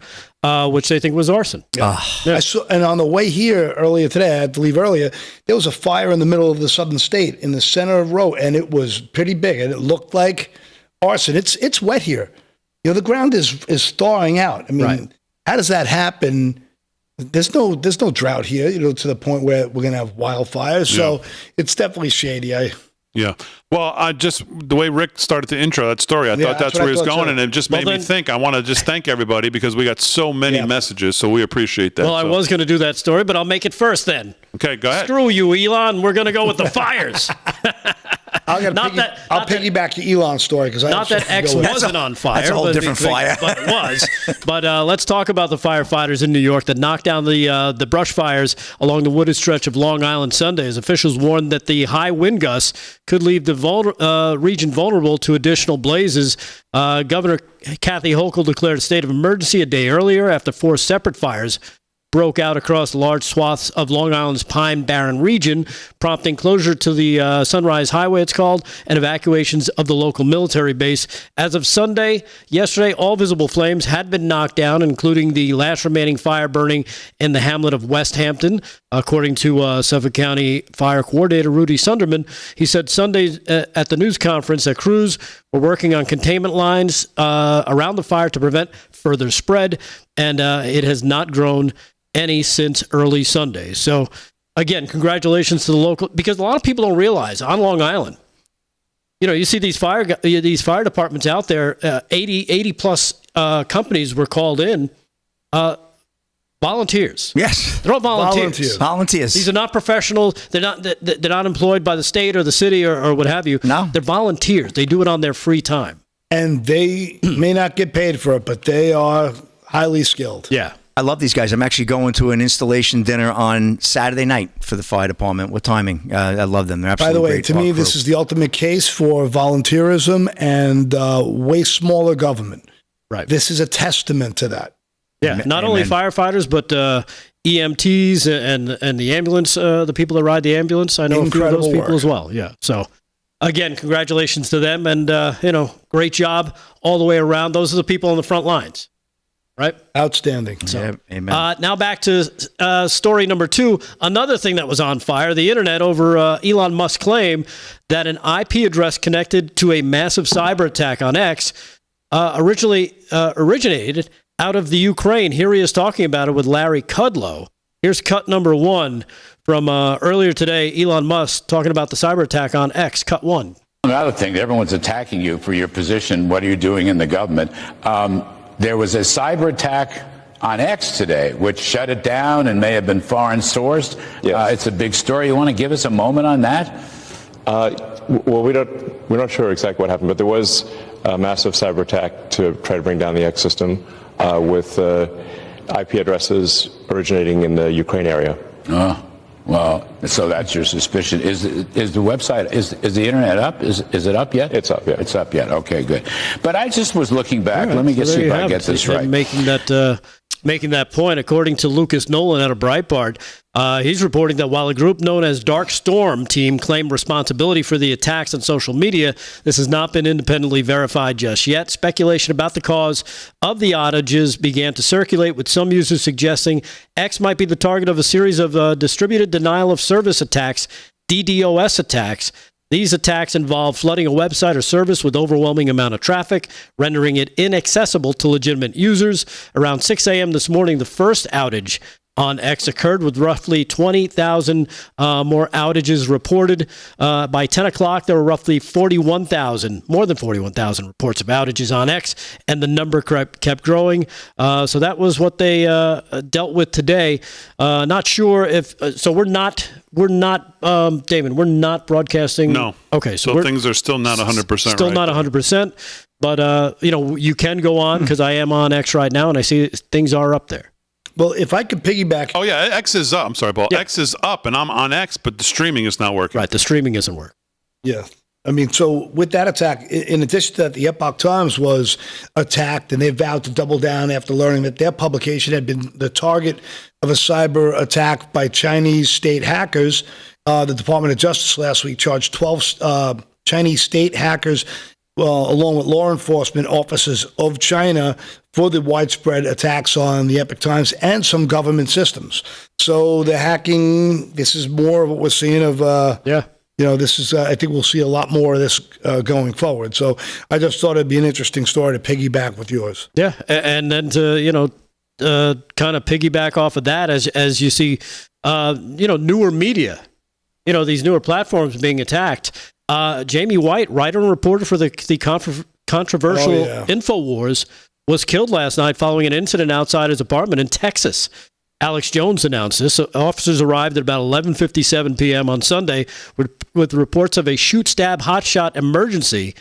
which they think was arson. I saw, and on the way here earlier today, I had to leave earlier, there was a fire in the middle of the southern state in the center of the road, and it was pretty big, and it looked like arson. It's wet here. You know, the ground is thawing out. I mean, how does that happen? There's no drought here, you know, to the point where we're going to have wildfires. So it's definitely shady. Yeah. Well, just the way Rick started the intro, that story, I thought that's where he was going, and it just made me think. I want to just thank everybody because we got so many messages, so we appreciate that. Well, I was going to do that story, but I'll make it first then. Okay, go ahead. Screw you, Elon. We're going to go with the fires. I'll piggyback the Elon story because not that X wasn't on fire. That's a whole different fire. But it was. But let's talk about the firefighters in New York that knocked down the brush fires along the wooded stretch of Long Island Sunday. As officials warned that the high wind gusts could leave the region vulnerable to additional blazes. Governor Kathy Hochul declared a state of emergency a day earlier after 4 separate fires broke out across large swaths of Long Island's Pine Barren region, prompting closure to the Sunrise Highway, it's called, and evacuations of the local military base. As of yesterday, all visible flames had been knocked down, including the last remaining fire burning in the hamlet of West Hampton, according to Suffolk County Fire Coordinator Rudy Sunderman. He said Sunday at the news conference that crews were working on containment lines around the fire to prevent further spread, and it has not grown any since early Sunday. So, again, congratulations to the local, because a lot of people don't realize on Long Island, you see these fire departments out there, 80 plus companies were called in. Volunteers. Yes. They're all volunteers. Volunteers. These are not professionals. They're not employed by the state or the city or what have you. No. They're volunteers. They do it on their free time. And they may not get paid for it, but they are highly skilled. Yeah. I love these guys. I'm actually going to an installation dinner on Saturday night for the fire department. What timing? I love them. They're absolutely By the way, great. to me, this is the ultimate case for volunteerism and way smaller government. Right. This is a testament to that. Yeah. Not only firefighters, but EMTs and the ambulance, the people that ride the ambulance. I know a few of those people as well. Yeah. So, again, congratulations to them, and great job all the way around. Those are the people on the front lines. Right? Outstanding. So, yeah, amen. Now back to story number 2. Another thing that was on fire, the internet, over Elon Musk's claim that an IP address connected to a massive cyber attack on X originated out of the Ukraine. Here he is talking about it with Larry Kudlow. Here's cut number 1 from earlier today. Elon Musk talking about the cyber attack on X. Cut 1. Another thing, everyone's attacking you for your position. What are you doing in the government? There was a cyber attack on X today, which shut it down and may have been foreign sourced. Yes. It's a big story. You want to give us a moment on that? Well, we're not sure exactly what happened, but there was a massive cyber attack to try to bring down the X system with IP addresses originating in the Ukraine area. Oh, well, so that's your suspicion. Is the website, is the internet up? Is it up yet? It's up, yeah. It's up yet. Okay, good. But I just was looking back. Right, let me see if I get this right. Making that point, according to Lucas Nolan out of Breitbart, he's reporting that while a group known as Dark Storm Team claimed responsibility for the attacks on social media, this has not been independently verified just yet. Speculation about the cause of the outages began to circulate, with some users suggesting X might be the target of a series of distributed denial of service attacks, DDoS attacks. These attacks involve flooding a website or service with overwhelming amount of traffic, rendering it inaccessible to legitimate users. Around 6 a.m. this morning, the first outage on X occurred, with roughly 20,000 more outages reported. By 10 o'clock, there were roughly more than 41,000 reports of outages on X, and the number kept growing. So that was what they dealt with today. Not sure if so. We're not, Damon. We're not broadcasting. No. Okay. So things are still not 100%. Still not 100%. But you can go on, because I am on X right now, and I see things are up there. Well, if I could piggyback. Oh, yeah, X is up. I'm sorry, Paul. Yeah. X is up, and I'm on X, but the streaming is not working. Right, the streaming isn't working. Yeah. I mean, so with that attack, in addition to that, the Epoch Times was attacked, and they vowed to double down after learning that their publication had been the target of a cyber attack by Chinese state hackers. The Department of Justice last week charged 12 Chinese state hackers, along with law enforcement officers of China, for the widespread attacks on the Epoch Times and some government systems. So the hacking, this is more of what we're seeing of, this is, I think we'll see a lot more of this going forward. So I just thought it'd be an interesting story to piggyback with yours. Yeah, and then to, kind of piggyback off of that, as you see, newer media, these newer platforms being attacked. Jamie White, writer and reporter for the controversial InfoWars, was killed last night following an incident outside his apartment in Texas. Alex Jones announced this. Officers arrived at about 11:57 p.m. on Sunday with reports of a shoot-stab hotshot emergency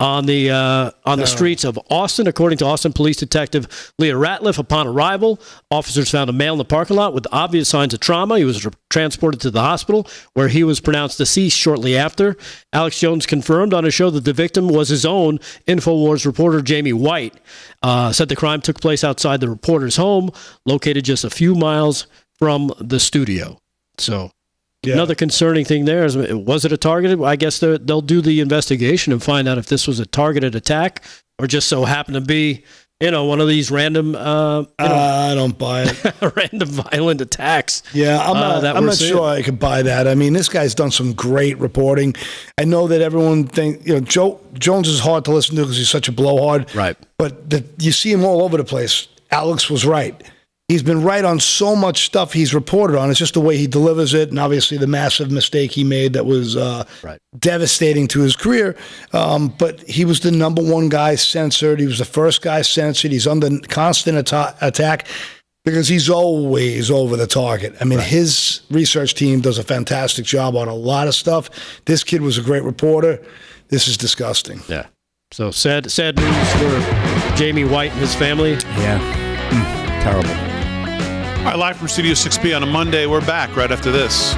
on the streets of Austin. According to Austin Police Detective Leah Ratliff, upon arrival, officers found a male in the parking lot with obvious signs of trauma. He was transported to the hospital, where he was pronounced deceased shortly after. Alex Jones confirmed on his show that the victim was his own InfoWars reporter, Jamie White. Said the crime took place outside the reporter's home, located just a few miles from the studio. So another concerning thing there is, was it a targeted? I guess they'll do the investigation and find out if this was a targeted attack or just so happened to be, one of these random, I don't buy it. random violent attacks. Yeah, I'm not sure I could buy that. I mean, this guy's done some great reporting. I know that everyone thinks, Jones is hard to listen to because he's such a blowhard. Right. But you see him all over the place. Alex was right. He's been right on so much stuff he's reported on. It's just the way he delivers it, and obviously the massive mistake he made that was devastating to his career. But he was the number one guy censored. He was the first guy censored. He's under constant attack because he's always over the target. I mean, his research team does a fantastic job on a lot of stuff. This kid was a great reporter. This is disgusting. Yeah. So sad news for Jamie White and his family. Yeah. Terrible. All right, live from Studio 6B on a Monday. We're back right after this.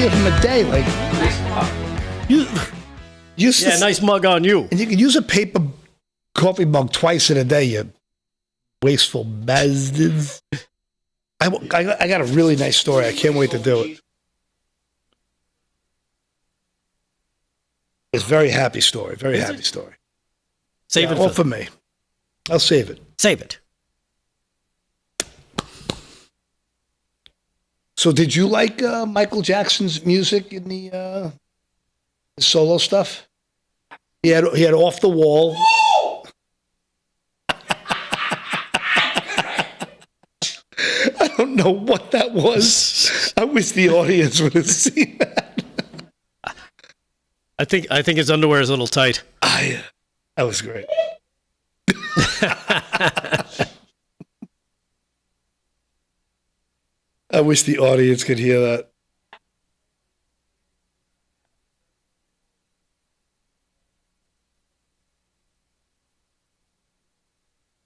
Of them a day, like nice mug on you. And you can use a paper coffee mug twice in a day, you wasteful bastards. I got a really nice story. I can't wait to do it. It's a very happy story. Very happy story. Save it all for me. I'll save it. Save it. So did you like Michael Jackson's music in the solo stuff? He had Off the Wall. I don't know what that was. I wish the audience would have seen that. I think his underwear is a little tight. That was great. I wish the audience could hear that.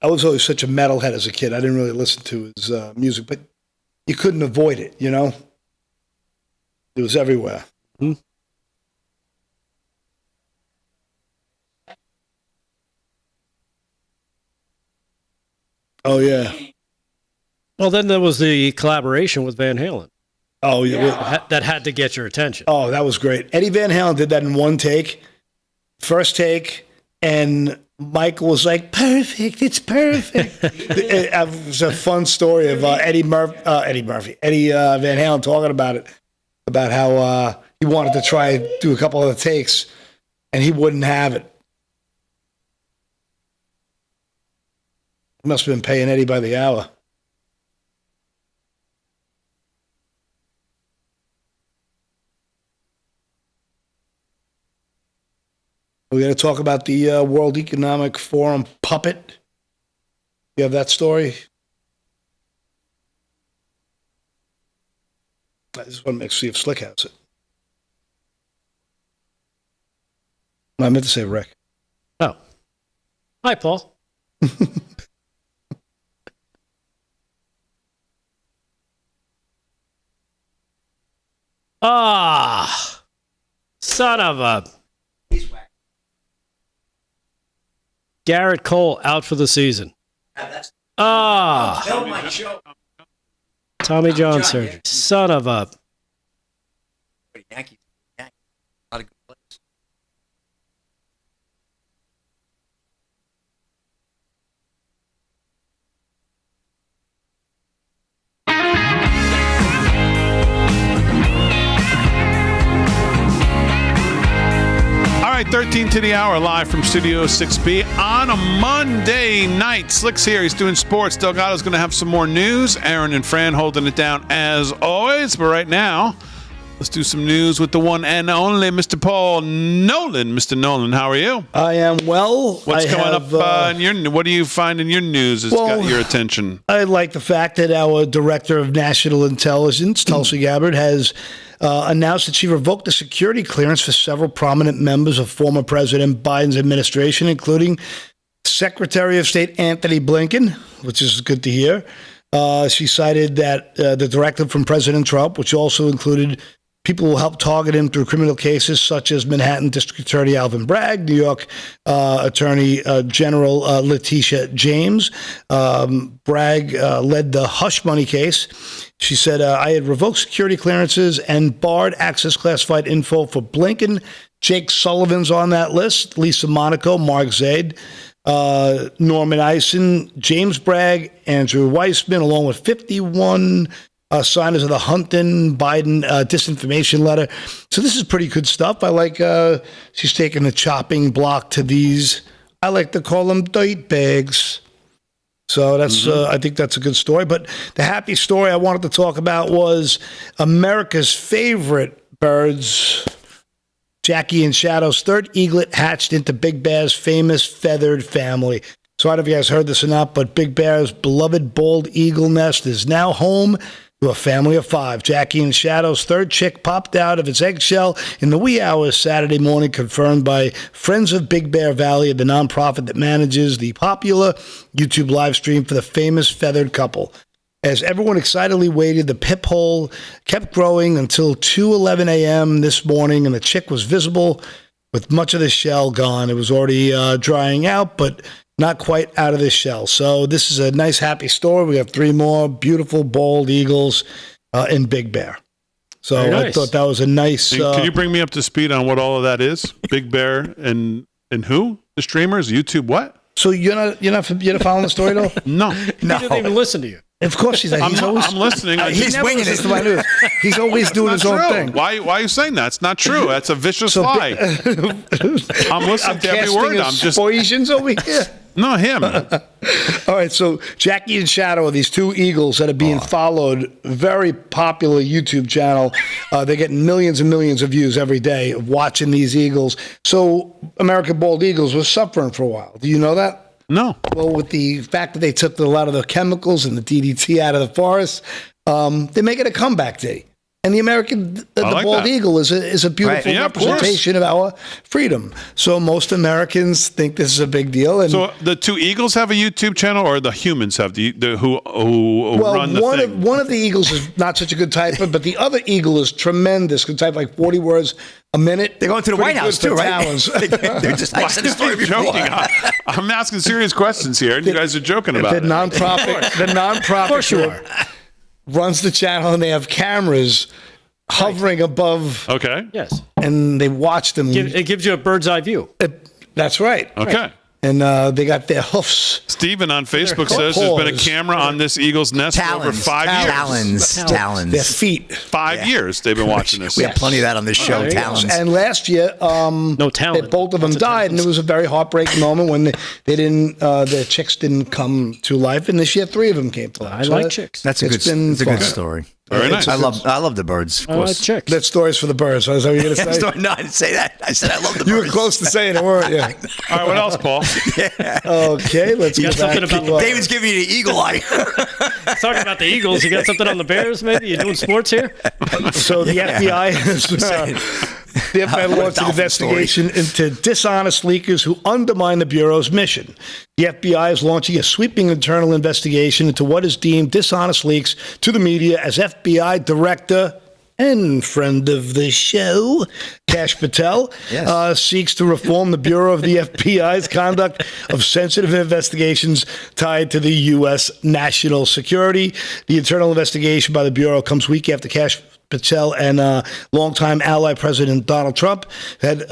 I was always such a metalhead as a kid. I didn't really listen to his music, but you couldn't avoid it, It was everywhere. Mm-hmm. Oh, yeah. Well, then there was the collaboration with Van Halen. Oh, yeah. That had to get your attention. Oh, that was great. Eddie Van Halen did that in one take, first take, and Michael was like, perfect, it's perfect. It was a fun story of Eddie Van Halen talking about it, about how he wanted to try and do a couple of the takes, and he wouldn't have it. He must have been paying Eddie by the hour. We got to talk about the World Economic Forum puppet. You have that story? I just want to see if Slick has it. I meant to say Rick. Oh. Hi, Paul. Son of a... Garrett Cole out for the season. Tommy John surgery. Son of a... right, 13 to the hour, live from Studio 6B on a Monday night. Slick's here. He's doing sports. Delgado's going to have some more news. Aaron and Fran holding it down as always. But right now, let's do some news with the one and only Mr. Paul Nolan. Mr. Nolan, how are you? I am well. What's coming up in your? What do you find in your news that's got your attention? I like the fact that our Director of National Intelligence, Tulsi Gabbard, has announced that she revoked the security clearance for several prominent members of former President Biden's administration, including Secretary of State Anthony Blinken, which is good to hear. She cited that the directive from President Trump, which also included people who helped target him through criminal cases such as Manhattan District Attorney Alvin Bragg, New York Attorney General Letitia James. Bragg led the hush money case. She said, I had revoked security clearances and barred access classified info for Blinken. Jake Sullivan's on that list, Lisa Monaco, Mark Zaid, Norman Eisen, James Bragg, Andrew Weissman, along with 51 signers of the Hunton-Biden disinformation letter. So this is pretty good stuff. I like she's taking the chopping block to these, I like to call them dirt bags. So that's I think that's a good story. But the happy story I wanted to talk about was America's favorite birds, Jackie and Shadow's third eaglet hatched into Big Bear's famous feathered family. So I don't know if you guys heard this or not, but Big Bear's beloved bald eagle nest is now home to a family of 5. Jackie and Shadow's third chick popped out of its eggshell in the wee hours Saturday morning, confirmed by Friends of Big Bear Valley, the nonprofit that manages the popular YouTube live stream for the famous feathered couple. As everyone excitedly waited, the pip hole kept growing until 2:11 a.m. this morning, and the chick was visible with much of the shell gone. It was already drying out, but not quite out of the shell. So this is a nice, happy story. We have 3 more beautiful bald eagles in Big Bear. So nice. I thought that was a nice... Can you bring me up to speed on what all of that is? Big Bear and who? The streamers? YouTube what? So you're not following the story, though? No. He didn't even listen to you. Of course he's I'm listening. He's winging it. To my news. He's always doing his own thing. Why are you saying that? It's not true. That's a vicious lie. I'm listening to every word. I'm just poisons over here. No, him. All right, so Jackie and Shadow are these 2 eagles that are being followed. Very popular YouTube channel. They're getting millions and millions of views every day of watching these eagles. So American bald eagles was suffering for a while. Do you know that? No. Well, with the fact that they took a lot of the chemicals and the DDT out of the forest, they're making a comeback day. And the bald eagle is a beautiful representation of our freedom. So most Americans think this is a big deal. And so the 2 eagles have a YouTube channel, or the humans have who run the thing? One of the eagles is not such a good typer, but the other eagle is tremendous. Can type like 40 words a minute. They're going to the White House too, right? They're just I said a story before. Joking. I'm asking serious questions here, and you guys are joking about it. The nonprofit runs the channel, and they have cameras hovering above. Okay. Yes. And they watch them. It gives you a bird's eye view. That's right. Okay. Right. And they got their hoofs. Steven on Facebook says there's been a camera on this eagle's nest for over 5 years. Talons. Their feet. 5 years they've been watching this. We have plenty of that on this show, talons. And last year, no talent. Both of them died, and it was a very heartbreaking moment when their chicks didn't come to life. And this year, 3 of them came to life. I like chicks. That's a good story. Very nice. I love the birds. Of course. I like chicks. That story's for the birds. Is that what you're going to say? No, I didn't say that. I said I love the birds. You were close to saying it, weren't you? All right, what else, Paul? Okay, let's get back to David's giving you the eagle eye. Talking about the Eagles, you got something on the Bears, maybe? You doing sports here? So the FBI has... The FBI launched an investigation into dishonest leakers who undermine the Bureau's mission. The FBI is launching a sweeping internal investigation into what is deemed dishonest leaks to the media as FBI Director and friend of the show, Kash Patel, seeks to reform the Bureau of the FBI's conduct of sensitive investigations tied to the U.S. national security. The internal investigation by the Bureau comes week after Kash Patel and longtime ally President Donald Trump had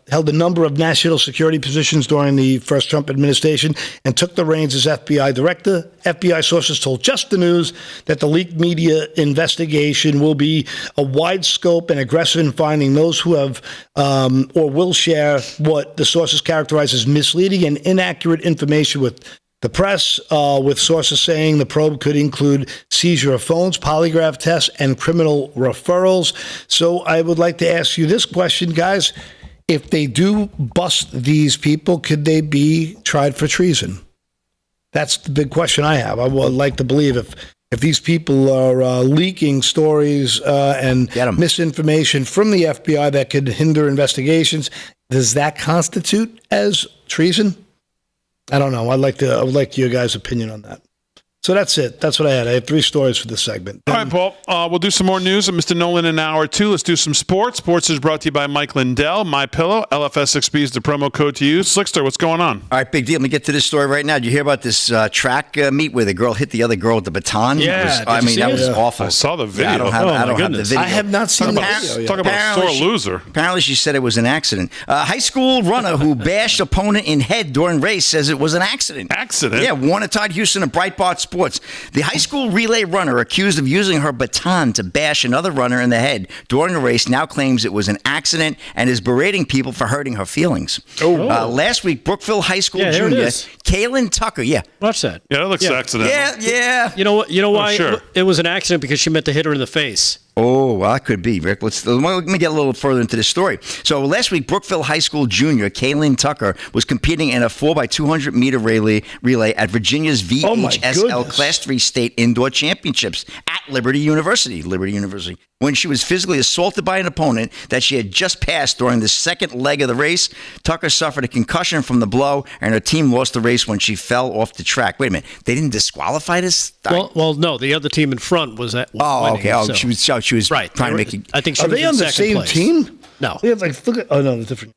held a number of national security positions during the first Trump administration and took the reins as FBI director. FBI sources told Just the News that the leaked media investigation will be a wide scope and aggressive in finding those who have or will share what the sources characterize as misleading and inaccurate information with the press, with sources saying the probe could include seizure of phones, polygraph tests, and criminal referrals. So I would like to ask you this question, guys. If they do bust these people, could they be tried for treason? That's the big question I have. I would like to believe if these people are leaking stories and misinformation from the FBI that could hinder investigations, does that constitute as treason? I don't know. I would like your guys' opinion on that. So that's it. That's what I had. I had 3 stories for this segment. All right, Paul. We'll do some more news. Mr. Nolan in hour 2. Let's do some sports. Sports is brought to you by Mike Lindell, MyPillow. LFS6B is the promo code to use. Slickster, what's going on? All right, big deal. Let me get to this story right now. Did you hear about this track meet where the girl hit the other girl with the baton? Yeah. That was awful. I saw the video. Yeah, I don't have the video. I have not seen the video yet. Talk about a sore loser. Apparently, she said it was an accident. High school runner who bashed opponent in head during race says it was an accident. Accident? Yeah, Warner Todd Houston of Breitbart Sports. The high school relay runner accused of using her baton to bash another runner in the head during a race now claims it was an accident and is berating people for hurting her feelings. Last week, Brookville High School junior Kaylin Tucker. Yeah. Watch that. Yeah, that looks accidental. Yeah. You know why? Sure. It was an accident because she meant to hit her in the face. Oh, well, that could be, Rick. Let me get a little further into this story. So last week, Brookville High School junior Kaylin Tucker was competing in a 4x200 meter relay at Virginia's VHSL Class 3 State Indoor Championships at Liberty University. When she was physically assaulted by an opponent that she had just passed during the second leg of the race, Tucker suffered a concussion from the blow, and her team lost the race when she fell off the track. Wait a minute, they didn't disqualify this? Well, no, the other team in front was at. Okay. So. She was right. trying to make it. I think she Are was they in on the second same place. team? No. Yeah, look at. Oh no, it's different.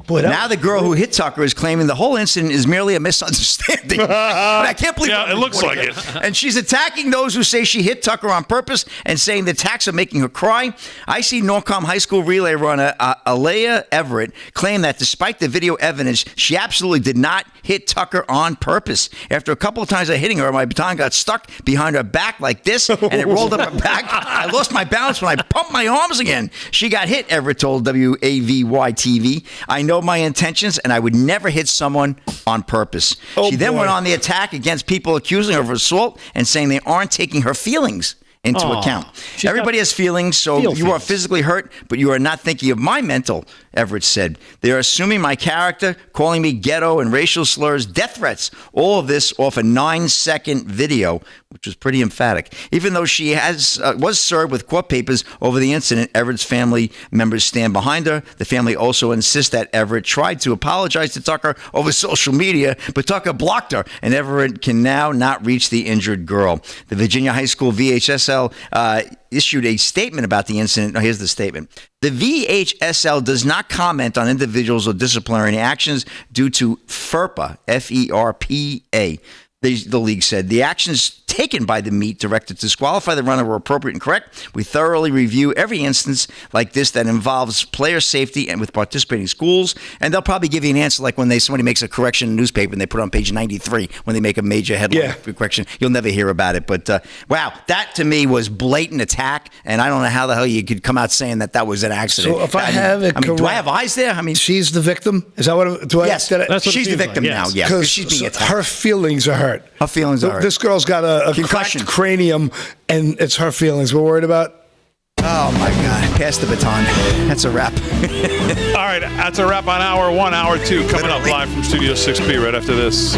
Boy, now the girl who hit Tucker is claiming the whole incident is merely a misunderstanding. But I can't believe it looks like it. And she's attacking those who say she hit Tucker on purpose and saying the attacks are making her cry. I see Norcom High School relay runner Alea Everett claim that despite the video evidence, she absolutely did not hit Tucker on purpose. After a couple of times of hitting her, my baton got stuck behind her back like this, and it rolled up her back. I lost my balance when I pumped my arms again. She got hit, Everett told WAVY-TV. I know my intentions, and I would never hit someone on purpose. She then went on the attack against people accusing her of assault and saying they aren't taking her feelings into account. Everybody has feelings, so you are physically hurt, but you are not thinking of my mental, Everett said. They are assuming my character, calling me ghetto and racial slurs, death threats, all of this off a 9-second video, which was pretty emphatic. Even though she was served with court papers over the incident, Everett's family members stand behind her. The family also insists that Everett tried to apologize to Tucker over social media, but Tucker blocked her, and Everett can now not reach the injured girl. The Virginia High School VHSL issued a statement about the incident. Now, here's the statement. The VHSL does not comment on individuals or disciplinary actions due to FERPA, F-E-R-P-A. The league said the actions taken by the meet director to disqualify the runner were appropriate and correct. We thoroughly review every instance like this that involves player safety and with participating schools. And they'll probably give you an answer like when somebody makes a correction in the newspaper and they put it on page 93 when they make a major headline correction. You'll never hear about it. But wow, that to me was blatant attack. And I don't know how the hell you could come out saying that was an accident. So if I have it correct, do I have eyes there? I mean, she's the victim. Is that what? Yes, she's the victim now. Yeah, because she's being attacked. Her feelings are hurt. Her feelings are hurt. This girl's got a cracked cranium, and it's her feelings we're worried about. Oh, my God. Pass the baton. That's a wrap. All right, that's a wrap on hour 1. Hour 2 coming up live from Studio 6B right after this.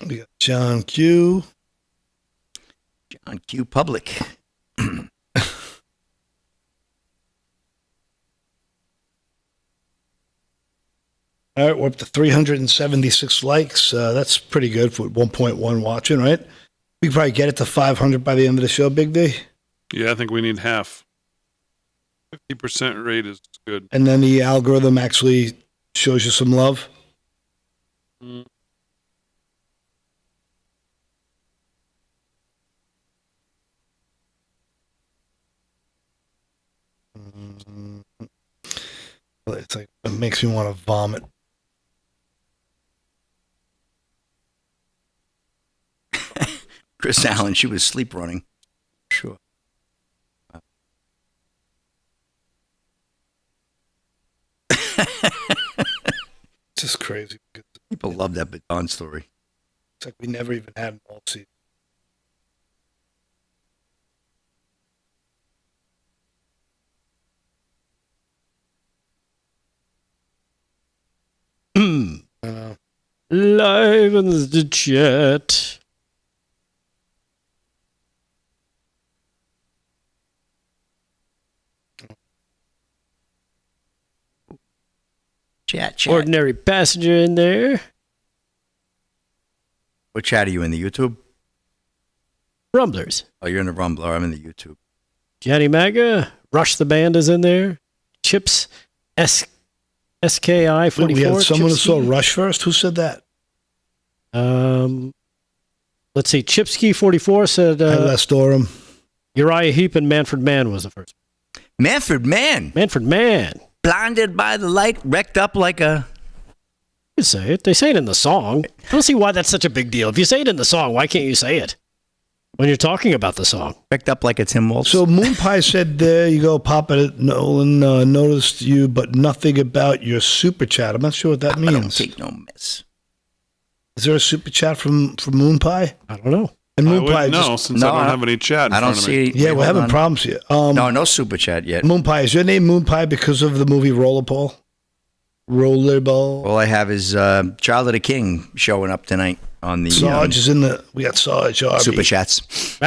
We got John Q. On Q Public. All right, we're up to 376 likes. That's pretty good for 1.1 watching, right? We could probably get it to 500 by the end of the show, Big D. Yeah, I think we need half. 50% rate is good. And then the algorithm actually shows you some love. Mm. It's like, it makes me want to vomit. Chris Allen, she was sleep running. Sure. It's just crazy. People love that Baton story. It's like we never even had an all season. Live in the chat. Chat. Ordinary passenger in there. What chat are you in, the YouTube? Rumblers. Oh, you're in the Rumbler. I'm in the YouTube. Johnny Maga. Rush the Band is in there. Chips. SKI 44. We had someone who Chipsky. saw Rush first. Who said that? Let's see. Chipsky 44 said I left Durham. Uriah Heep and Manfred Mann was the first. Manfred Mann. Manfred Mann. Blinded by the light, wrecked up like a... You say it. They say it in the song. I don't see why that's such a big deal. If you say it in the song, why can't you say it when you're talking about the song? Wrecked up like a Tim Wolf. So Moon Pie said, there you go, Papa Nolan noticed you, but nothing about your super chat. I'm not sure what that I don't means. take no mess. Is there a super chat from Moon Pie? I don't know. And I Moon Pie wouldn't know just, since I don't have any chat in I don't front of me. see... yeah, wait, we're hold having on. problems here. No super chat yet. Moon Pie, is your name Moon Pie because of the movie Rollerball? Rollerball. All I have is Child of the King showing up tonight on the Sarge is in the. We got Sarge. RB. super chats.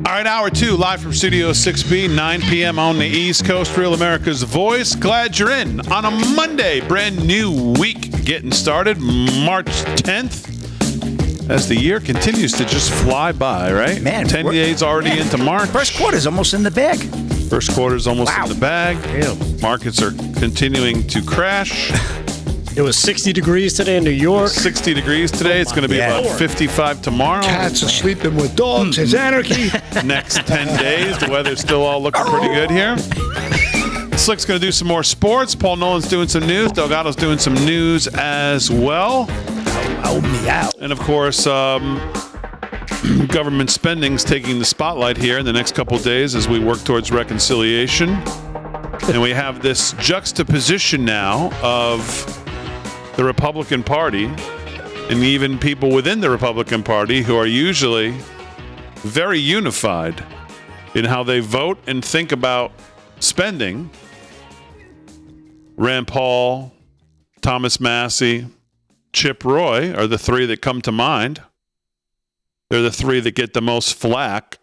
All right, hour two, live from Studio 6B, 9 p.m. on the East Coast, Real America's Voice. Glad you're in on a Monday, brand new week getting started, March 10th. As the year continues to just fly by, right? Man, 10 days already into March. First quarter's almost in the bag. First quarter's almost Wow. in the bag. Damn. Markets are continuing to crash. It was 60 degrees today in New York. 60 degrees today. It's going to be Yeah. about 55 tomorrow. Cats are sleeping with dogs. It's anarchy. Next 10 days, the weather's still all looking pretty good here. Slick's going to do some more sports. Paul Nolan's doing some news. Delgado's doing some news as well. Oh, meow. And of course, government spending's taking the spotlight here in the next couple of days as we work towards reconciliation. And we have this juxtaposition now of the Republican Party and even people within the Republican Party who are usually very unified in how they vote and think about spending. Rand Paul, Thomas Massie, Chip Roy are the three that come to mind. They're the three that get the most flack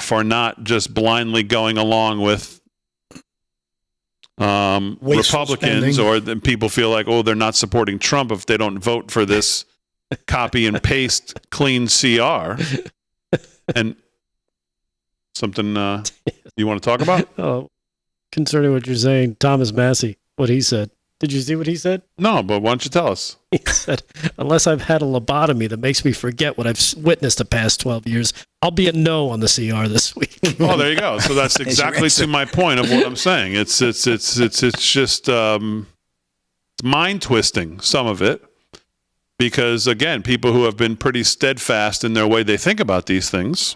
for not just blindly going along with Republicans, spending. or then people feel like, oh, they're not supporting Trump if they don't vote for this copy and paste clean CR. And something you want to talk about? Oh, concerning what you're saying, Thomas Massie, what he said. Did you see what he said? No, but why don't you tell us? He said, unless I've had a lobotomy that makes me forget what I've witnessed the past 12 years, I'll be a no on the CR this week. Oh, there you go. So that's exactly to my point of what I'm saying. It's just mind twisting, some of it. Because, again, people who have been pretty steadfast in their way they think about these things,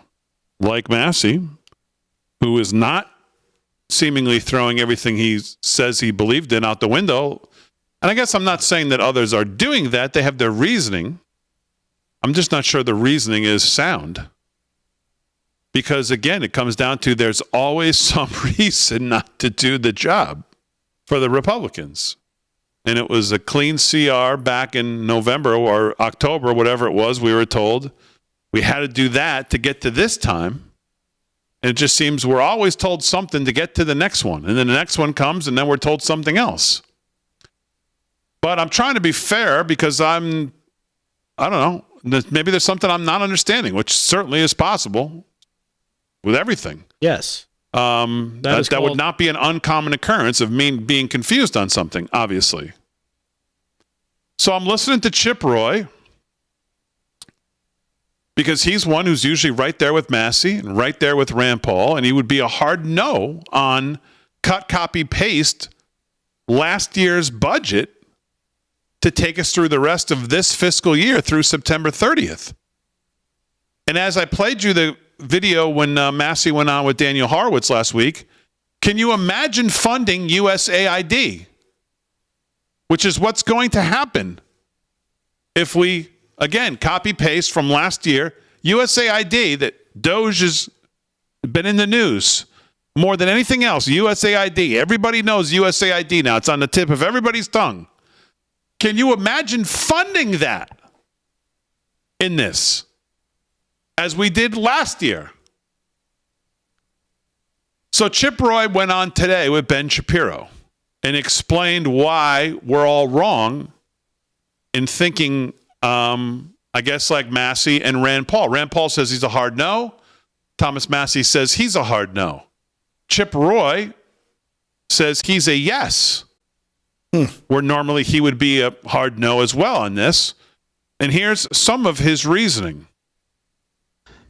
like Massey, who is not seemingly throwing everything he says he believed in out the window. And I guess I'm not saying that others are doing that. They have their reasoning. I'm just not sure the reasoning is sound. Because, again, it comes down to there's always some reason not to do the job for the Republicans. And it was a clean CR back in November or October, whatever it was, we were told. We had to do that to get to this time. And it just seems we're always told something to get to the next one. And then the next one comes, and then we're told something else. But I'm trying to be fair because I don't know, maybe there's something I'm not understanding, which certainly is possible with everything. Yes. That would not be an uncommon occurrence of me being confused on something, obviously. So I'm listening to Chip Roy because he's one who's usually right there with Massey and right there with Rand Paul, and he would be a hard no on cut, copy, paste last year's budget to take us through the rest of this fiscal year through September 30th. And as I played you the video when Massey went on with Daniel Horowitz last week, can you imagine funding USAID? Which is what's going to happen if we, again, copy-paste from last year. USAID, that DOGE has been in the news more than anything else. USAID. Everybody knows USAID now. It's on the tip of everybody's tongue. Can you imagine funding that in this? As we did last year. So Chip Roy went on today with Ben Shapiro and explained why we're all wrong in thinking, I guess, like Massey and Rand Paul. Rand Paul says he's a hard no. Thomas Massey says he's a hard no. Chip Roy says he's a yes, where normally he would be a hard no as well on this. And here's some of his reasoning.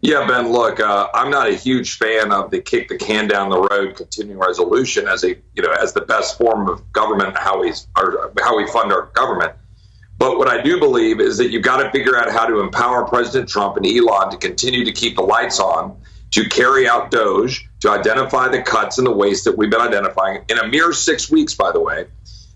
Yeah, Ben, look, I'm not a huge fan of the kick the can down the road continuing resolution as as the best form of government, how we fund our government. But what I do believe is that you've got to figure out how to empower President Trump and Elon to continue to keep the lights on, to carry out DOGE, to identify the cuts and the waste that we've been identifying in a mere 6 weeks, by the way,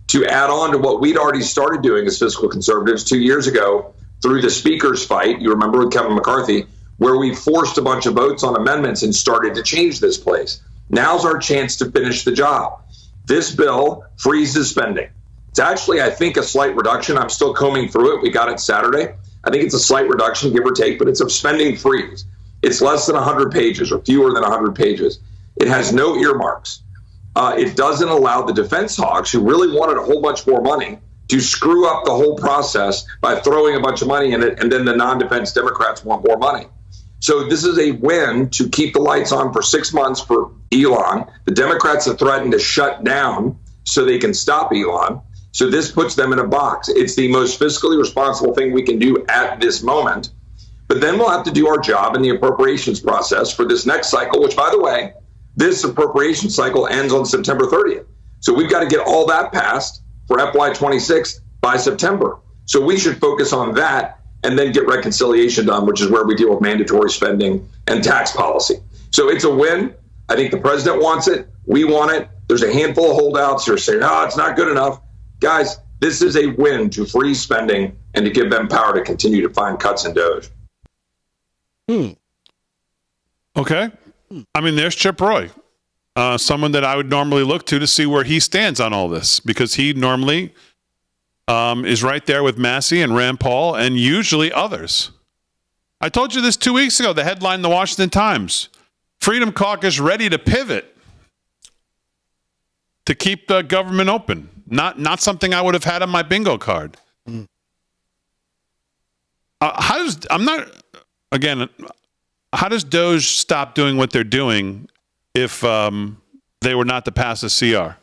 to add on to what we'd already started doing as fiscal conservatives 2 years ago through the speaker's fight. You remember with Kevin McCarthy, where we forced a bunch of votes on amendments and started to change this place. Now's our chance to finish the job. This bill freezes spending. It's actually, I think, a slight reduction. I'm still combing through it. We got it Saturday. I think it's a slight reduction, give or take, but it's a spending freeze. It's less than 100 pages or fewer than 100 pages. It has no earmarks. It doesn't allow the defense hogs who really wanted a whole bunch more money to screw up the whole process by throwing a bunch of money in it, and then the non-defense Democrats want more money. So this is a win to keep the lights on for 6 months for Elon. The Democrats have threatened to shut down so they can stop Elon. So this puts them in a box. It's the most fiscally responsible thing we can do at this moment. But then we'll have to do our job in the appropriations process for this next cycle, which, by the way, this appropriation cycle ends on September 30th. So we've got to get all that passed for FY26 by September. So we should focus on that and then get reconciliation done, which is where we deal with mandatory spending and tax policy. So it's a win. I think the president wants it. We want it. There's a handful of holdouts who are saying, oh, it's not good enough. Guys, this is a win to freeze spending and to give them power to continue to find cuts in DOGE. Okay. I mean, there's Chip Roy, someone that I would normally look to see where he stands on all this, because he normally is right there with Massey and Rand Paul and usually others. I told you this 2 weeks ago, the headline in the Washington Times, Freedom Caucus ready to pivot to keep the government open. Not something I would have had on my bingo card. How does DOGE stop doing what they're doing if they were not to pass a CR?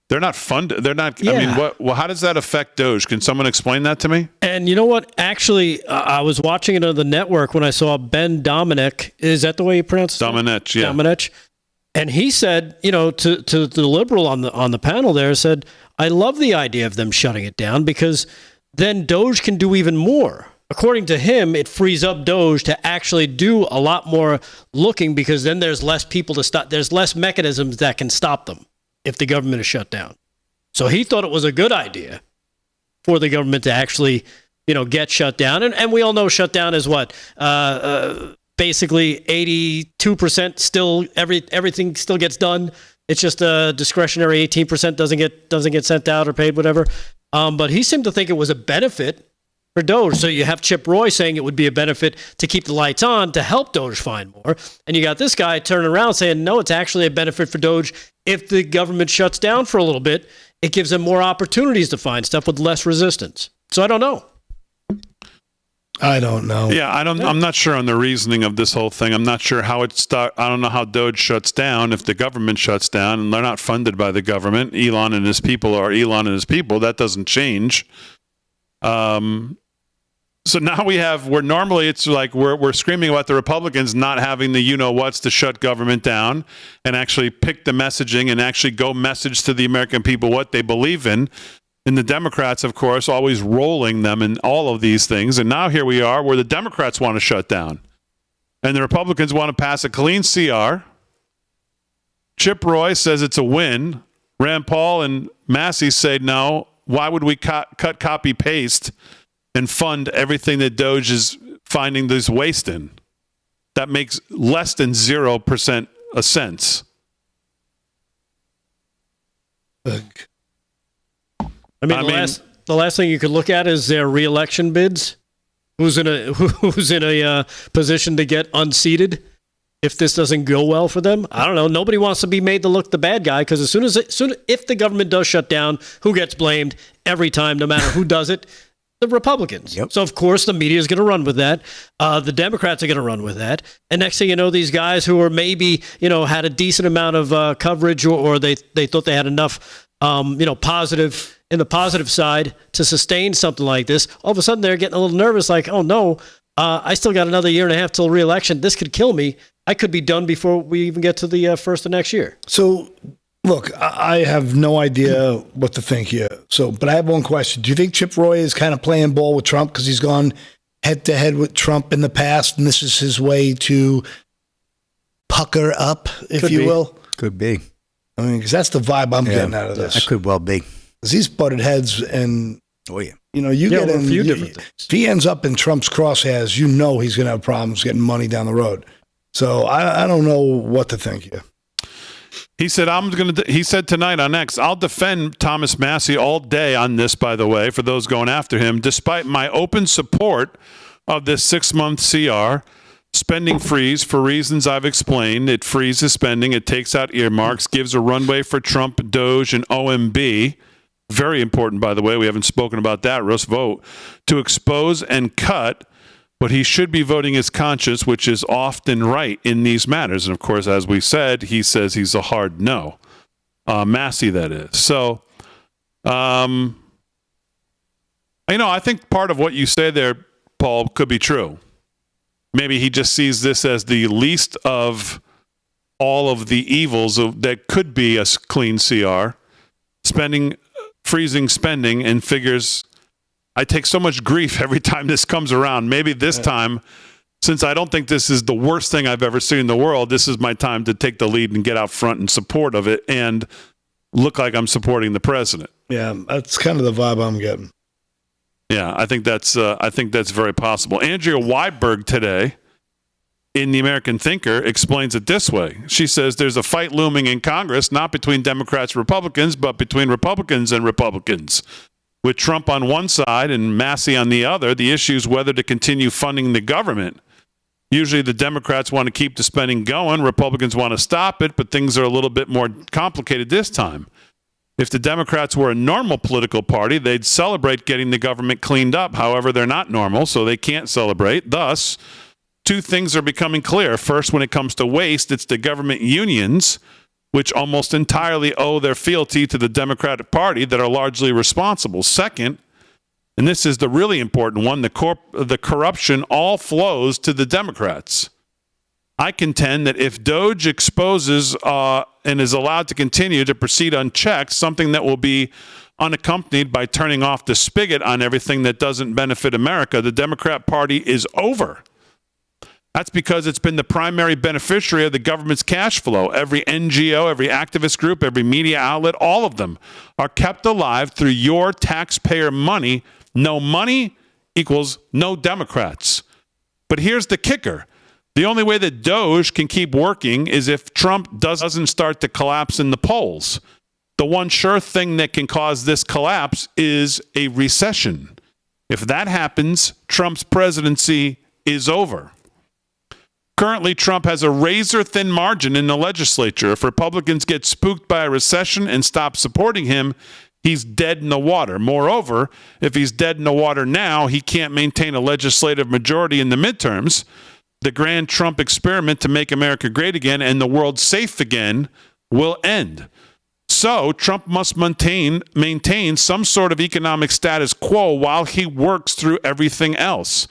They're not funded. They're not. Yeah. I mean, well, how does that affect DOGE? Can someone explain that to me? And you know what? Actually, I was watching it on the network when I saw Ben Dominic. Is that the way you pronounce it? Dominic, yeah. Dominic. And he said, to the liberal on the panel there, said, I love the idea of them shutting it down because then DOGE can do even more. According to him, it frees up DOGE to actually do a lot more looking, because then there's less people to stop. There's less mechanisms that can stop them if the government is shut down. So he thought it was a good idea for the government to actually, get shut down. And we all know shut down is what? Basically 82% still, everything still gets done. It's just a discretionary 18% doesn't get sent out or paid, whatever. But he seemed to think it was a benefit for DOGE. So you have Chip Roy saying it would be a benefit to keep the lights on to help DOGE find more. And you got this guy turning around saying, no, it's actually a benefit for DOGE. If the government shuts down for a little bit, it gives them more opportunities to find stuff with less resistance. So I don't know. I don't know. Yeah, I'm not sure on the reasoning of this whole thing. I'm not sure how it starts. I don't know how DOGE shuts down if the government shuts down, and they're not funded by the government. Elon and his people are Elon and his people. That doesn't change. So now we're normally it's like we're screaming about the Republicans not having the you-know-whats to shut government down and actually pick the messaging and actually go message to the American people what they believe in. And the Democrats, of course, always rolling them in all of these things. And now here we are where the Democrats want to shut down. And the Republicans want to pass a clean CR. Chip Roy says it's a win. Rand Paul and Massey say no. Why would we cut, copy, paste, and fund everything that DOGE is finding this waste in? That makes less than 0% a sense. I mean, the last thing you could look at is their re-election bids. Who's in a position to get unseated if this doesn't go well for them? I don't know. Nobody wants to be made to look the bad guy, because if the government does shut down, who gets blamed every time, no matter who does it? The Republicans. Yep. So, of course, the media is going to run with that. The Democrats are going to run with that. And next thing you know, these guys who are maybe, had a decent amount of coverage or they thought they had enough, positive in the positive side to sustain something like this, all of a sudden they're getting a little nervous, like, oh, no, I still got another year and a half till re-election. This could kill me. I could be done before we even get to the first of next year. So, look, I have no idea what to think here. But I have one question. Do you think Chip Roy is kind of playing ball with Trump because he's gone head-to-head with Trump in the past, and this is his way to pucker up, if you will? Could be. I mean, because that's the vibe I'm getting out of this. That could well be. Because he's butted heads, and get in. A few different things. If he ends up in Trump's crosshairs, he's going to have problems getting money down the road. So I don't know what to think here. He said, he said tonight on X, I'll defend Thomas Massey all day on this, by the way, for those going after him, despite my open support of this 6-month CR spending freeze for reasons I've explained. It freezes spending. It takes out earmarks, gives a runway for Trump, DOGE, and OMB. Very important, by the way. We haven't spoken about that. Russ vote to expose and cut. But he should be voting his conscience, which is often right in these matters. And, of course, as we said, he says he's a hard no. Massey, that is. So, I think part of what you say there, Paul, could be true. Maybe he just sees this as the least of all of the evils that could be a clean CR, freezing spending, and figures, I take so much grief every time this comes around. Maybe this time, since I don't think this is the worst thing I've ever seen in the world, this is my time to take the lead and get out front in support of it and look like I'm supporting the president. Yeah, that's kind of the vibe I'm getting. Yeah, I think that's very possible. Andrea Weiberg today in the American Thinker explains it this way. She says there's a fight looming in Congress, not between Democrats and Republicans, but between Republicans and Republicans. With Trump on one side and Massey on the other, the issue is whether to continue funding the government. Usually the Democrats want to keep the spending going. Republicans want to stop it, but things are a little bit more complicated this time. If the Democrats were a normal political party, they'd celebrate getting the government cleaned up. However, they're not normal, so they can't celebrate. Thus, two things are becoming clear. First, when it comes to waste, it's the government unions, which almost entirely owe their fealty to the Democratic Party, that are largely responsible. Second, and this is the really important one, the corruption all flows to the Democrats. I contend that if DOGE exposes and is allowed to continue to proceed unchecked, something that will be unaccompanied by turning off the spigot on everything that doesn't benefit America, the Democrat Party is over. That's because it's been the primary beneficiary of the government's cash flow. Every NGO, every activist group, every media outlet, all of them are kept alive through your taxpayer money. No money equals no Democrats. But here's the kicker. The only way that DOGE can keep working is if Trump doesn't start to collapse in the polls. The one sure thing that can cause this collapse is a recession. If that happens, Trump's presidency is over. Currently, Trump has a razor-thin margin in the legislature. If Republicans get spooked by a recession and stop supporting him, he's dead in the water. Moreover, if he's dead in the water now, he can't maintain a legislative majority in the midterms. The grand Trump experiment to make America great again and the world safe again will end. So Trump must maintain some sort of economic status quo while he works through everything else.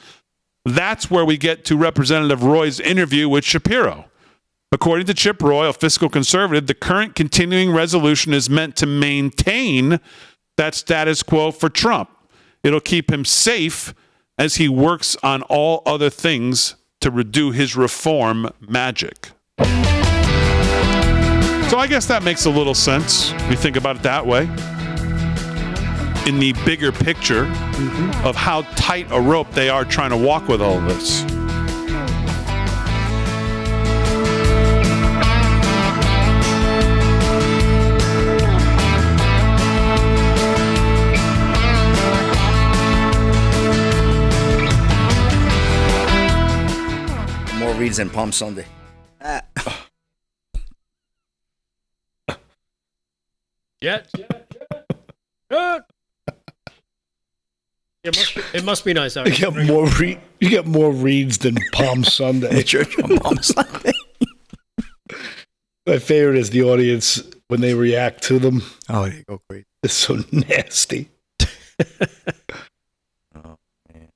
That's where we get to Representative Roy's interview with Shapiro. According to Chip Roy, a fiscal conservative, the current continuing resolution is meant to maintain that status quo for Trump. It'll keep him safe as he works on all other things to redo his reform magic. So I guess that makes a little sense. We think about it that way. In the bigger picture of how tight a rope they are trying to walk with all of this. More reads than Palm Sunday. Yeah. It must be nice. You get more reads than Palm Sunday. Church on Palm Sunday. My favorite is the audience when they react to them. Oh, they go crazy. It's so nasty. Oh, man.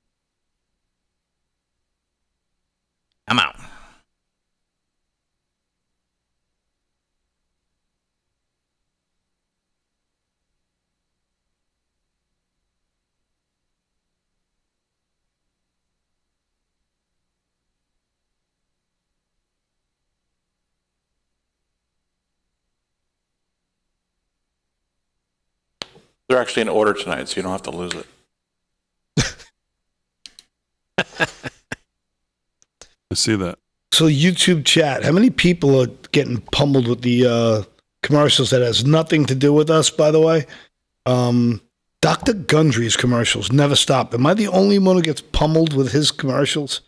I'm out. They're actually in order tonight, so you don't have to lose it. I see that. So YouTube chat, how many people are getting pummeled with the commercials that has nothing to do with us, by the way? Dr. Gundry's commercials never stop. Am I the only one who gets pummeled with his commercials?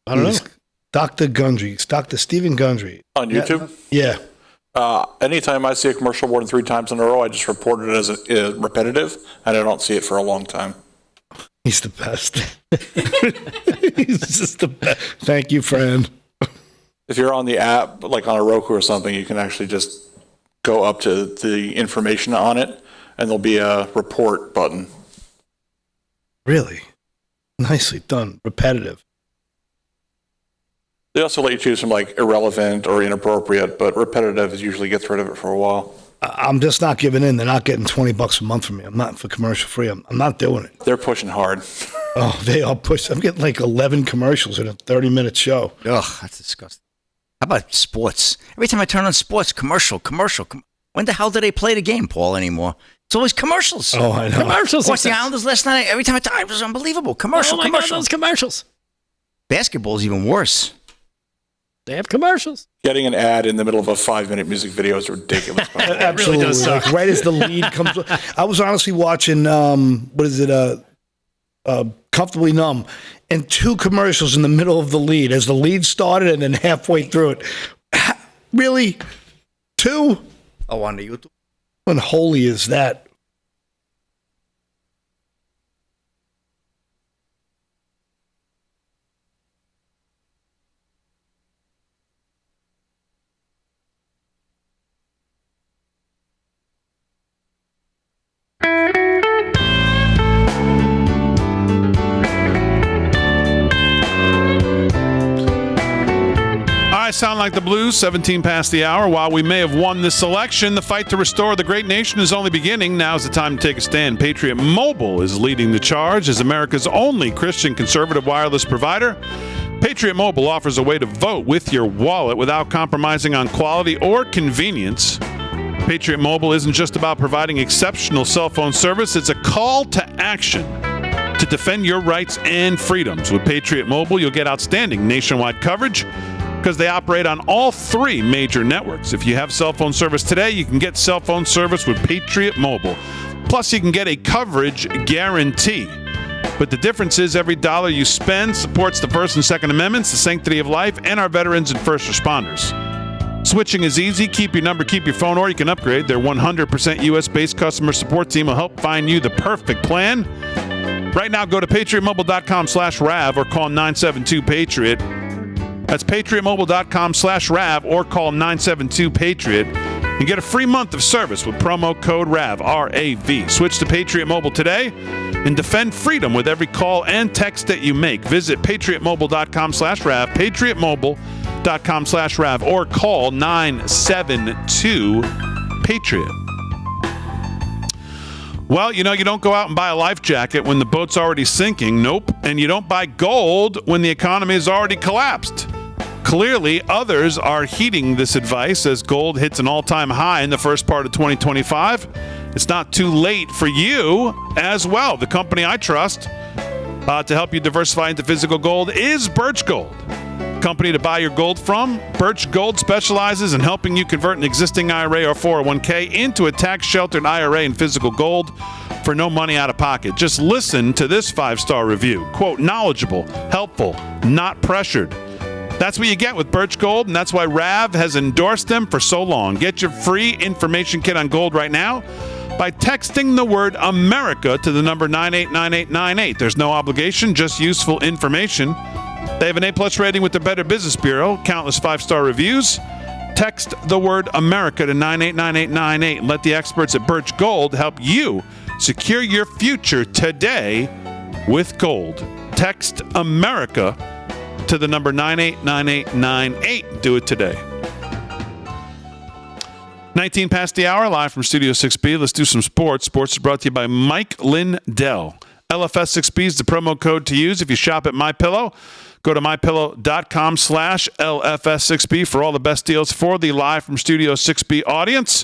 I don't know. Dr. Gundry. It's Dr. Stephen Gundry. On YouTube? Yeah. Anytime I see a commercial more than 3 times in a row, I just report it as repetitive, and I don't see it for a long time. He's the best. He's just the best. Thank you, friend. If you're on the app, like on a Roku or something, you can actually just go up to the information on it, and there'll be a report button. Really? Nicely done. Repetitive. They also let you choose from like irrelevant or inappropriate, but repetitive usually gets rid of it for a while. I'm just not giving in. They're not getting $20 a month from me. I'm not for commercial free. I'm not doing it. They're pushing hard. Oh, they are pushing. I'm getting like 11 commercials in a 30-minute show. Ugh, that's disgusting. How about sports? Every time I turn on sports, commercial. When the hell do they play the game, Paul, anymore? It's always commercials. Oh, I know. Commercials. Watched the Islanders last night. Every time it was unbelievable. Commercial. God, those commercials. Basketball's even worse. They have commercials. Getting an ad in the middle of a 5-minute music video is ridiculous. Absolutely. Really does suck. Like, right as the lead comes. I was honestly watching, Comfortably Numb, and 2 commercials in the middle of the lead as the lead started and then halfway through it. Really? 2? Oh, on the YouTube? How unholy is that? sound like the Blues, 17 past the hour. While we may have won this election, the fight to restore the great nation is only beginning. Now's the time to take a stand. Patriot Mobile is leading the charge as America's only Christian conservative wireless provider. Patriot Mobile offers a way to vote with your wallet without compromising on quality or convenience. Patriot Mobile isn't just about providing exceptional cell phone service, it's a call to action to defend your rights and freedoms. With Patriot Mobile, you'll get outstanding nationwide coverage because they operate on all 3 major networks. If you have cell phone service today, you can get cell phone service with Patriot Mobile. Plus, you can get a coverage guarantee. But the difference is every dollar you spend supports the First and Second Amendments, the sanctity of life, and our veterans and first responders. Switching is easy. Keep your number, keep your phone, or you can upgrade. Their 100% U.S.-based customer support team will help find you the perfect plan. Right now, go to patriotmobile.com/RAV or call 972-PATRIOT. That's patriotmobile.com/RAV or call 972-PATRIOT and get a free month of service with promo code RAV, R-A-V. Switch to Patriot Mobile today and defend freedom with every call and text that you make. Visit patriotmobile.com/RAV, patriotmobile.com/RAV, or call 972-PATRIOT. Well, you don't go out and buy a life jacket when the boat's already sinking. Nope. And you don't buy gold when the economy has already collapsed. Clearly, others are heeding this advice as gold hits an all-time high in the first part of 2025. It's not too late for you as well. The company I trust to help you diversify into physical gold is Birch Gold. Company to buy your gold from. Birch Gold specializes in helping you convert an existing IRA or 401k into a tax-sheltered IRA in physical gold for no money out of pocket. Just listen to this 5-star review. Quote, knowledgeable, helpful, not pressured. That's what you get with Birch Gold, and that's why RAV has endorsed them for so long. Get your free information kit on gold right now by texting the word America to the number 989898. There's no obligation, just useful information. They have an A+ rating with the Better Business Bureau, countless 5-star reviews. Text the word America to 989898 and let the experts at Birch Gold help you secure your future today with gold. Text America to the number 989898. Do it today. 19 past the hour, live from Studio 6B. Let's do some sports. Sports is brought to you by Mike Lindell. LFS6B is the promo code to use if you shop at MyPillow. Go to mypillow.com/LFS6B for all the best deals for the live from Studio 6B audience.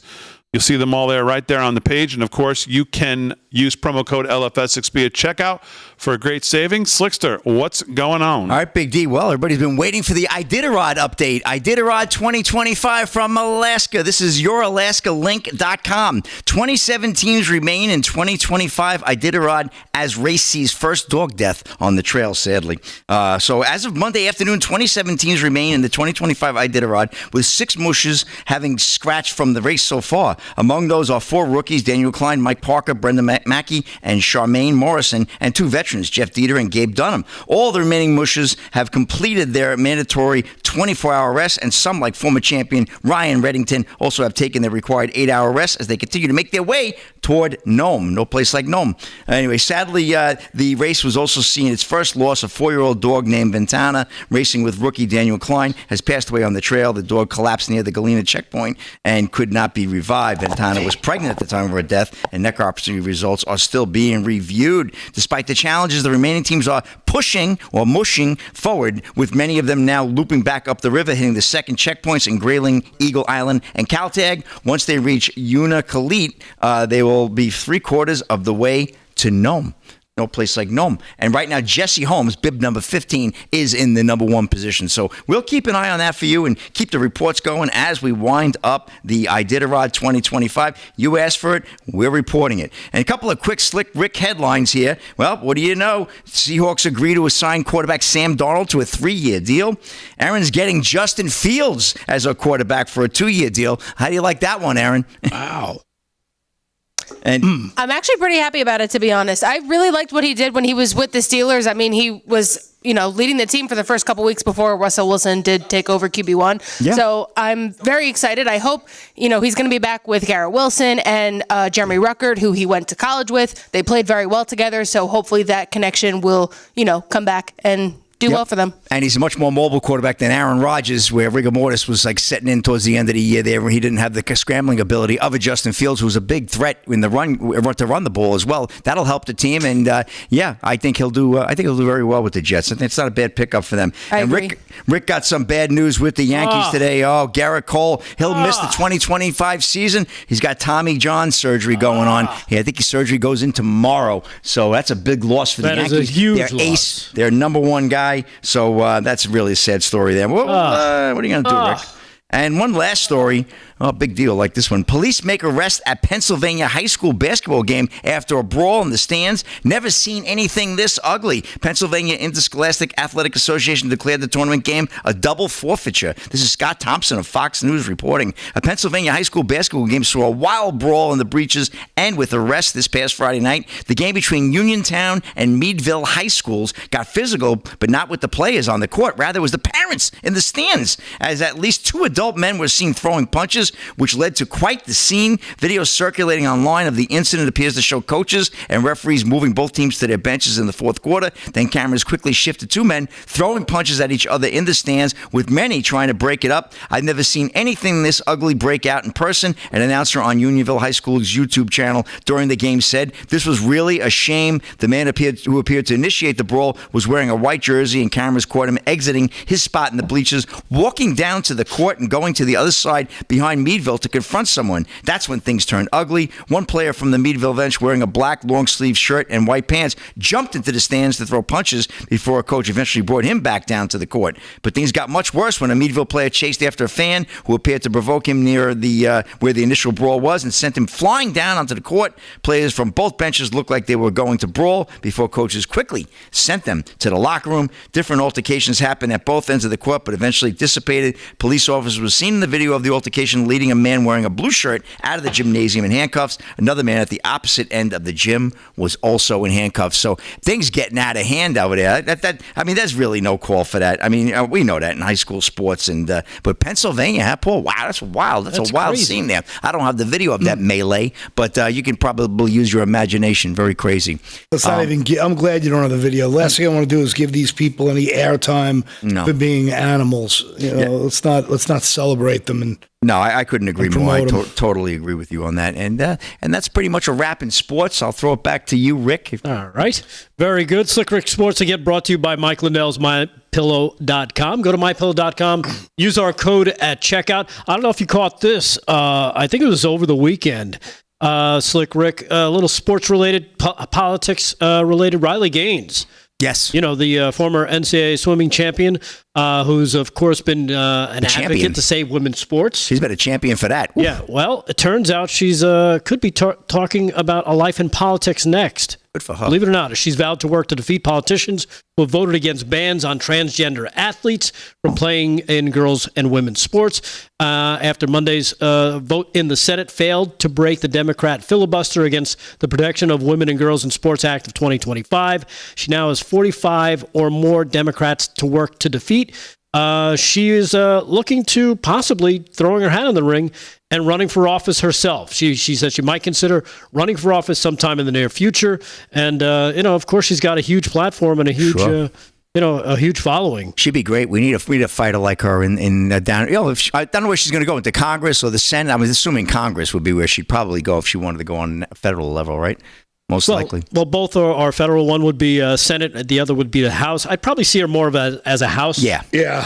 You'll see them all there right there on the page. And, of course, you can use promo code LFS6B at checkout for a great savings. Slickster, what's going on? All right, Big D. Well, everybody's been waiting for the Iditarod update. Iditarod 2025 from Alaska. This is youralaska.link.com. 27 teams remain in 2025 Iditarod as race sees first dog death on the trail, sadly. So as of Monday afternoon, 27 teams remain in the 2025 Iditarod, with 6 mushes having scratched from the race so far. Among those are 4 rookies, Daniel Klein, Mike Parker, Brenda Mackey, and Charmaine Morrison, and 2 veterans, Jeff Dieter and Gabe Dunham. All the remaining mushes have completed their mandatory 24-hour rest, and some, like former champion Ryan Reddington, also have taken their required 8-hour rest as they continue to make their way toward Nome. No place like Nome. Anyway, sadly, the race was also seeing its first loss. A 4-year-old dog named Ventana, racing with rookie Daniel Klein, has passed away on the trail. The dog collapsed near the Galena checkpoint and could not be revived. Ventana was pregnant at the time of her death, and necropsy results are still being reviewed. Despite the challenges, the remaining teams are pushing or mushing forward, with many of them now looping back up the river, hitting the second checkpoints in Grayling, Eagle Island, and Caltag. Once they reach Unakalit, they will be 3/4 of the way to Nome. No place like Nome. And right now, Jesse Holmes, bib number 15, is in the number 1 position. So we'll keep an eye on that for you and keep the reports going as we wind up the Iditarod 2025. You asked for it, we're reporting it. And a couple of quick Slick Rick headlines here. Well, what do you know? Seahawks agree to assign quarterback Sam Darnold to a 3-year deal. Aaron's getting Justin Fields as a quarterback for a 2-year deal. How do you like that one, Aaron? Wow. And I'm actually pretty happy about it, to be honest. I really liked what he did when he was with the Steelers. I mean, he was, leading the team for the first couple weeks before Russell Wilson did take over QB1. Yeah. So I'm very excited. I hope, he's going to be back with Garrett Wilson and Jeremy Ruckert, who he went to college with. They played very well together. So hopefully that connection will, come back and do well for them. And he's a much more mobile quarterback than Aaron Rodgers, where rigor mortis was like setting in towards the end of the year there, where he didn't have the scrambling ability of a Justin Fields, who was a big threat in the run to run the ball as well. That'll help the team, and I think he'll do. I think he'll do very well with the Jets. I think it's not a bad pickup for them. I agree. Rick got some bad news with the Yankees today. Oh, Garrett Cole, he'll miss the 2025 season. He's got Tommy John surgery going on. Yeah, I think his surgery goes in tomorrow, so that's a big loss for the Yankees. That is a huge Their loss. ace, their number one guy. So that's really a sad story there. Well, what are you going to do, Rick? And one last story. Oh, big deal like this one. Police make arrest at Pennsylvania high school basketball game after a brawl in the stands. Never seen anything this ugly. Pennsylvania Interscholastic Athletic Association declared the tournament game a double forfeiture. This is Scott Thompson of Fox News reporting. A Pennsylvania high school basketball game saw a wild brawl in the breaches and with arrests this past Friday night. The game between Uniontown and Meadville high schools got physical, but not with the players on the court. Rather, it was the parents in the stands, as at least 2 adult men were seen throwing punches, which led to quite the scene. Video circulating online of the incident appears to show coaches and referees moving both teams to their benches in the fourth quarter. Then cameras quickly shift to 2 men throwing punches at each other in the stands, with many trying to break it up. I've never seen anything this ugly break out in person. An announcer on Unionville High School's YouTube channel during the game said, "This was really a shame. The man who appeared to initiate the brawl was wearing a white jersey, and cameras caught him exiting his spot in the bleachers, walking down to the court and going to the other side behind Meadville to confront someone. That's when things turned ugly. One player from the Meadville bench wearing a black long-sleeve shirt and white pants jumped into the stands to throw punches before a coach eventually brought him back down to the court. But things got much worse when a Meadville player chased after a fan who appeared to provoke him near the where the initial brawl was and sent him flying down onto the court. Players from both benches looked like they were going to brawl before coaches quickly sent them to the locker room. Different altercations happened at both ends of the court, but eventually dissipated. Police officers were seen in the video of the altercation leading a man wearing a blue shirt out of the gymnasium in handcuffs. Another man at the opposite end of the gym was also in handcuffs. So things getting out of hand over there. There's really no call for that. I mean, we know that in high school sports, but Pennsylvania, huh, Paul? Wow, that's wild. That's a wild crazy scene there. I don't have the video of that melee, but you can probably use your imagination. Very crazy. Let's not even. I'm glad you don't have the video. Last thing I want to do is give these people any airtime for being animals. Let's not celebrate them and. No, I couldn't agree more. I totally agree with you on that. And that's pretty much a wrap in sports. I'll throw it back to you, Rick. All right. Very good. Slick Rick Sports again brought to you by Mike Lindell's MyPillow.com. Go to MyPillow.com. Use our code at checkout. I don't know if you caught this. I think it was over the weekend. Slick Rick, a little sports-related, politics-related. Riley Gaines. Yes. The former NCAA swimming champion, who's, of course, been an advocate to save women's sports. She's been a champion for that. Yeah, well, it turns out she's could be talking about a life in politics next. Good for her. Believe it or not, she's vowed to work to defeat politicians who have voted against bans on transgender athletes from playing in girls' and women's sports. After Monday's vote in the Senate failed to break the Democrat filibuster against the Protection of Women and Girls in Sports Act of 2025, she now has 45 or more Democrats to work to defeat. She is looking to possibly throwing her hat in the ring and running for office herself. She said she might consider running for office sometime in the near future. And, of course, she's got a huge platform and a huge, a huge following. She'd be great. We need a fighter like her in down. I don't know where she's going to go, into Congress or the Senate. I was assuming Congress would be where she'd probably go if she wanted to go on a federal level, right? Most likely. Well, both are federal. One would be Senate. The other would be the House. I'd probably see her more of as a House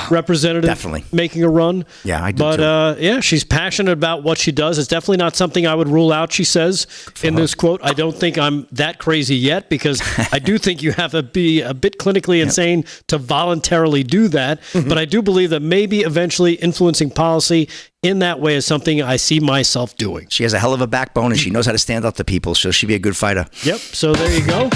representative. Definitely. Making a run. Yeah, I do But, she's passionate about what she does. It's definitely not something I would rule out, she says in this quote. I don't think I'm that crazy yet, because I do think you have to be a bit clinically insane to voluntarily do that. But I do believe that maybe eventually influencing policy in that way is something I see myself doing. She has a hell of a backbone, and she knows how to stand up to people, so she'd be a good fighter. Yep, so there you go.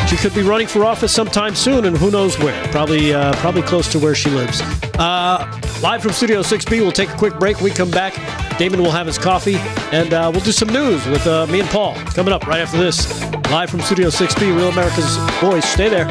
She could be running for office sometime soon, and who knows where. Probably close to where she lives. Live from Studio 6B, we'll take a quick break. When we come back, Damon will have his coffee, and we'll do some news with me and Paul coming up right after this. Live from Studio 6B, Real America's Voice. Stay there.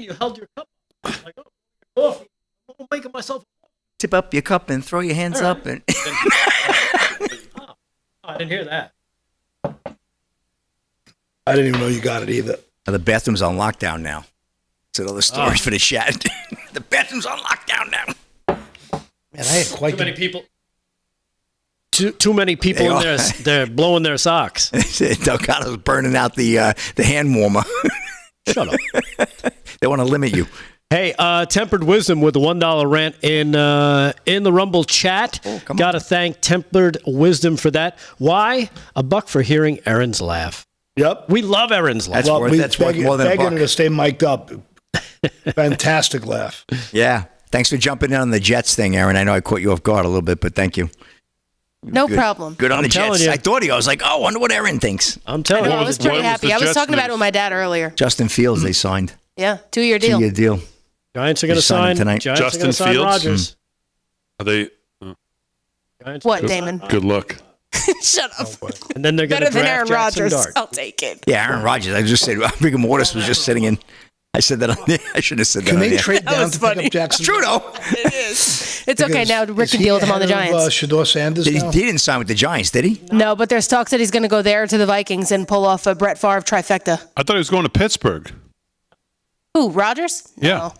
mean you held your cup? Like, oh, coffee. I'm making myself. Tip up your cup and throw your hands up. And Oh, I didn't hear that. I didn't even know you got it either. The bathroom's on lockdown now. It's another story for the chat. The bathroom's on lockdown now. Man, I had quite Too many people. Too many people in there. They're blowing their socks. Delgado's burning out the hand warmer. Shut up. They want to limit you. Hey, Tempered Wisdom with a $1 rant in the Rumble chat. Got to thank Tempered Wisdom for that. Why? $1 for hearing Aaron's laugh. Yep. We love Aaron's laugh. That's worth more than begging $1. her to stay mic'd up. Fantastic laugh. Yeah. Thanks for jumping in on the Jets thing, Aaron. I know I caught you off guard a little bit, but thank you. No problem. Good on I'm the telling Jets. you. I thought I was like, oh, I wonder what Aaron thinks. I'm telling I you. was pretty happy. I was talking about it with my dad earlier. Justin Fields, they signed. Yeah, 2-year deal. 2-year deal. Giants are going to They signed him sign tonight. Giants are Justin gonna sign Fields? Rodgers. Are they? Giants What, Damon? Good luck. Shut up. And then they're going to Better than draft Aaron Jackson Rodgers. Dart. I'll take it. Yeah, Aaron Rodgers. I just said Rigor Mortis was just sitting in. I said that on there. I shouldn't have said that Can on they there. trade down was to funny. pick up Jackson? True, though. It is. It's okay now. Rick can deal with him on the Giants. Shador Sanders He now? didn't sign with the Giants, did he? No, but there's talks that he's going to go there to the Vikings and pull off a Brett Favre trifecta. I thought he was going to Pittsburgh. Who, Rodgers? Yeah.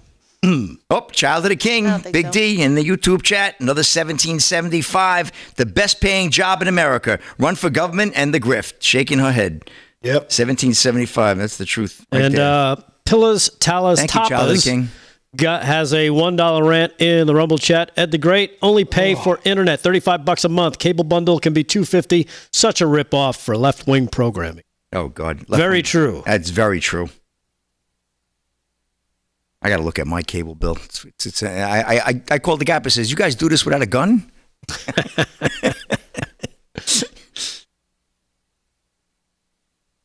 Oh, Child of the King, don't think Big so. D in the YouTube chat. Another 1775. The best paying job in America. Run for government and the grift. Shaking her head. Yep. 1775. That's the truth. Right And there. Pillas Talas Thank you, Child of the Tapas King. has a $1 rant in the Rumble chat. Ed the Great, only pay for internet, $35 a month. Cable bundle can be $250. Such a ripoff for left-wing programming. Oh, God. Very true. That's very true. I got to look at my cable bill. I called the guy up and says, you guys do this without a gun?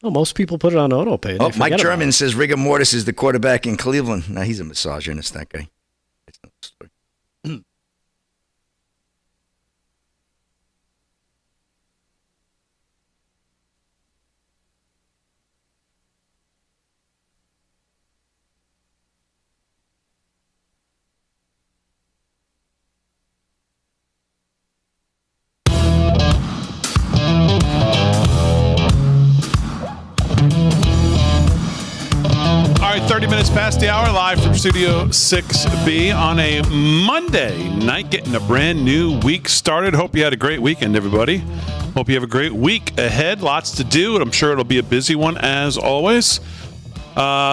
Well, most people put it on auto pay. Oh, Mike German says Rigor Mortis is the quarterback in Cleveland. Now he's a misogynist, that guy. That's another story. All right, 30 minutes past the hour, live from Studio 6B on a Monday night, getting a brand new week started. Hope you had a great weekend, everybody. Hope you have a great week ahead. Lots to do, and I'm sure it'll be a busy one as always.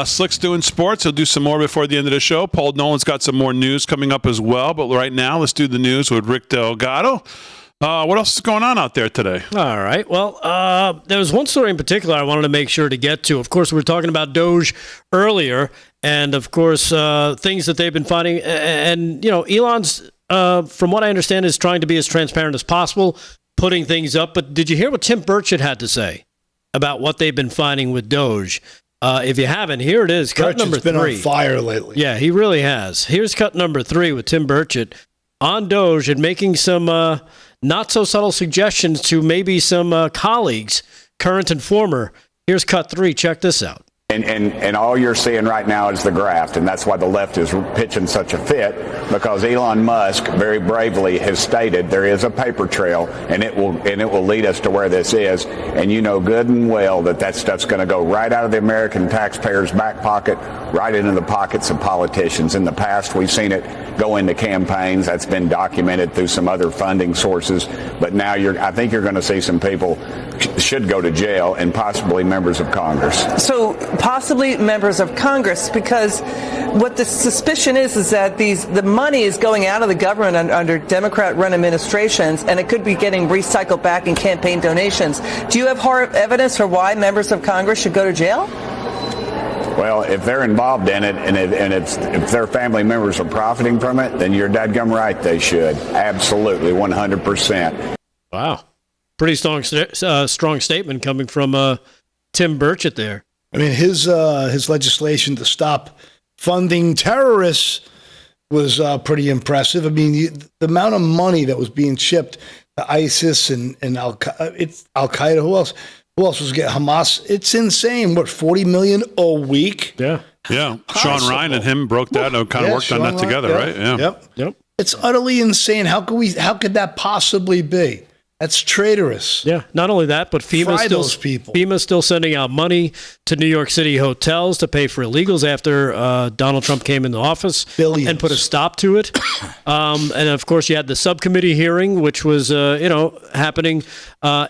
Slick's doing sports. He'll do some more before the end of the show. Paul Nolan's got some more news coming up as well, but right now, let's do the news with Rick Delgado. What else is going on out there today? All right. Well, there was one story in particular I wanted to make sure to get to. Of course, we were talking about DOGE earlier, and of course, things that they've been finding. And, you know, Elon's, from what I understand, is trying to be as transparent as possible, putting things up. But did you hear what Tim Burchett had to say about what they've been finding with DOGE? If you haven't, here it is. Cut number 3. Been on fire lately. Yeah, he really has. Here's cut number 3 with Tim Burchett on DOGE and making some not so subtle suggestions to maybe some colleagues, current and former. Here's cut 3. Check this out. And all you're seeing right now is the graft, and that's why the left is pitching such a fit, because Elon Musk very bravely has stated there is a paper trail, and it will lead us to where this is. And you know good and well that stuff's going to go right out of the American taxpayer's back pocket, right into the pockets of politicians. In the past, we've seen it go into campaigns. That's been documented through some other funding sources. But now I think you're going to see some people should go to jail, and possibly members of Congress. So possibly members of Congress, because what the suspicion is that the money is going out of the government under Democrat-run administrations, and it could be getting recycled back in campaign donations. Do you have hard evidence for why members of Congress should go to jail? Well, if they're involved in it, and if their family members are profiting from it, then you're dadgum right, they should. Absolutely, 100%. Wow. Pretty strong statement coming from Tim Burchett there. I mean, his legislation to stop funding terrorists was pretty impressive. I mean, the amount of money that was being shipped to ISIS and Al Qaeda. Who else was getting Hamas? It's insane. What, $40 million a week? Yeah. Yeah, Sean Ryan and him broke that and kind of worked on that together, right? Yeah. Yep. It's utterly insane. How could that possibly be? That's traitorous. Yeah, not only that, but FEMA's still sending out money to New York City hotels to pay for illegals after Donald Trump came into office and put a stop to it. And of course, you had the subcommittee hearing, which was happening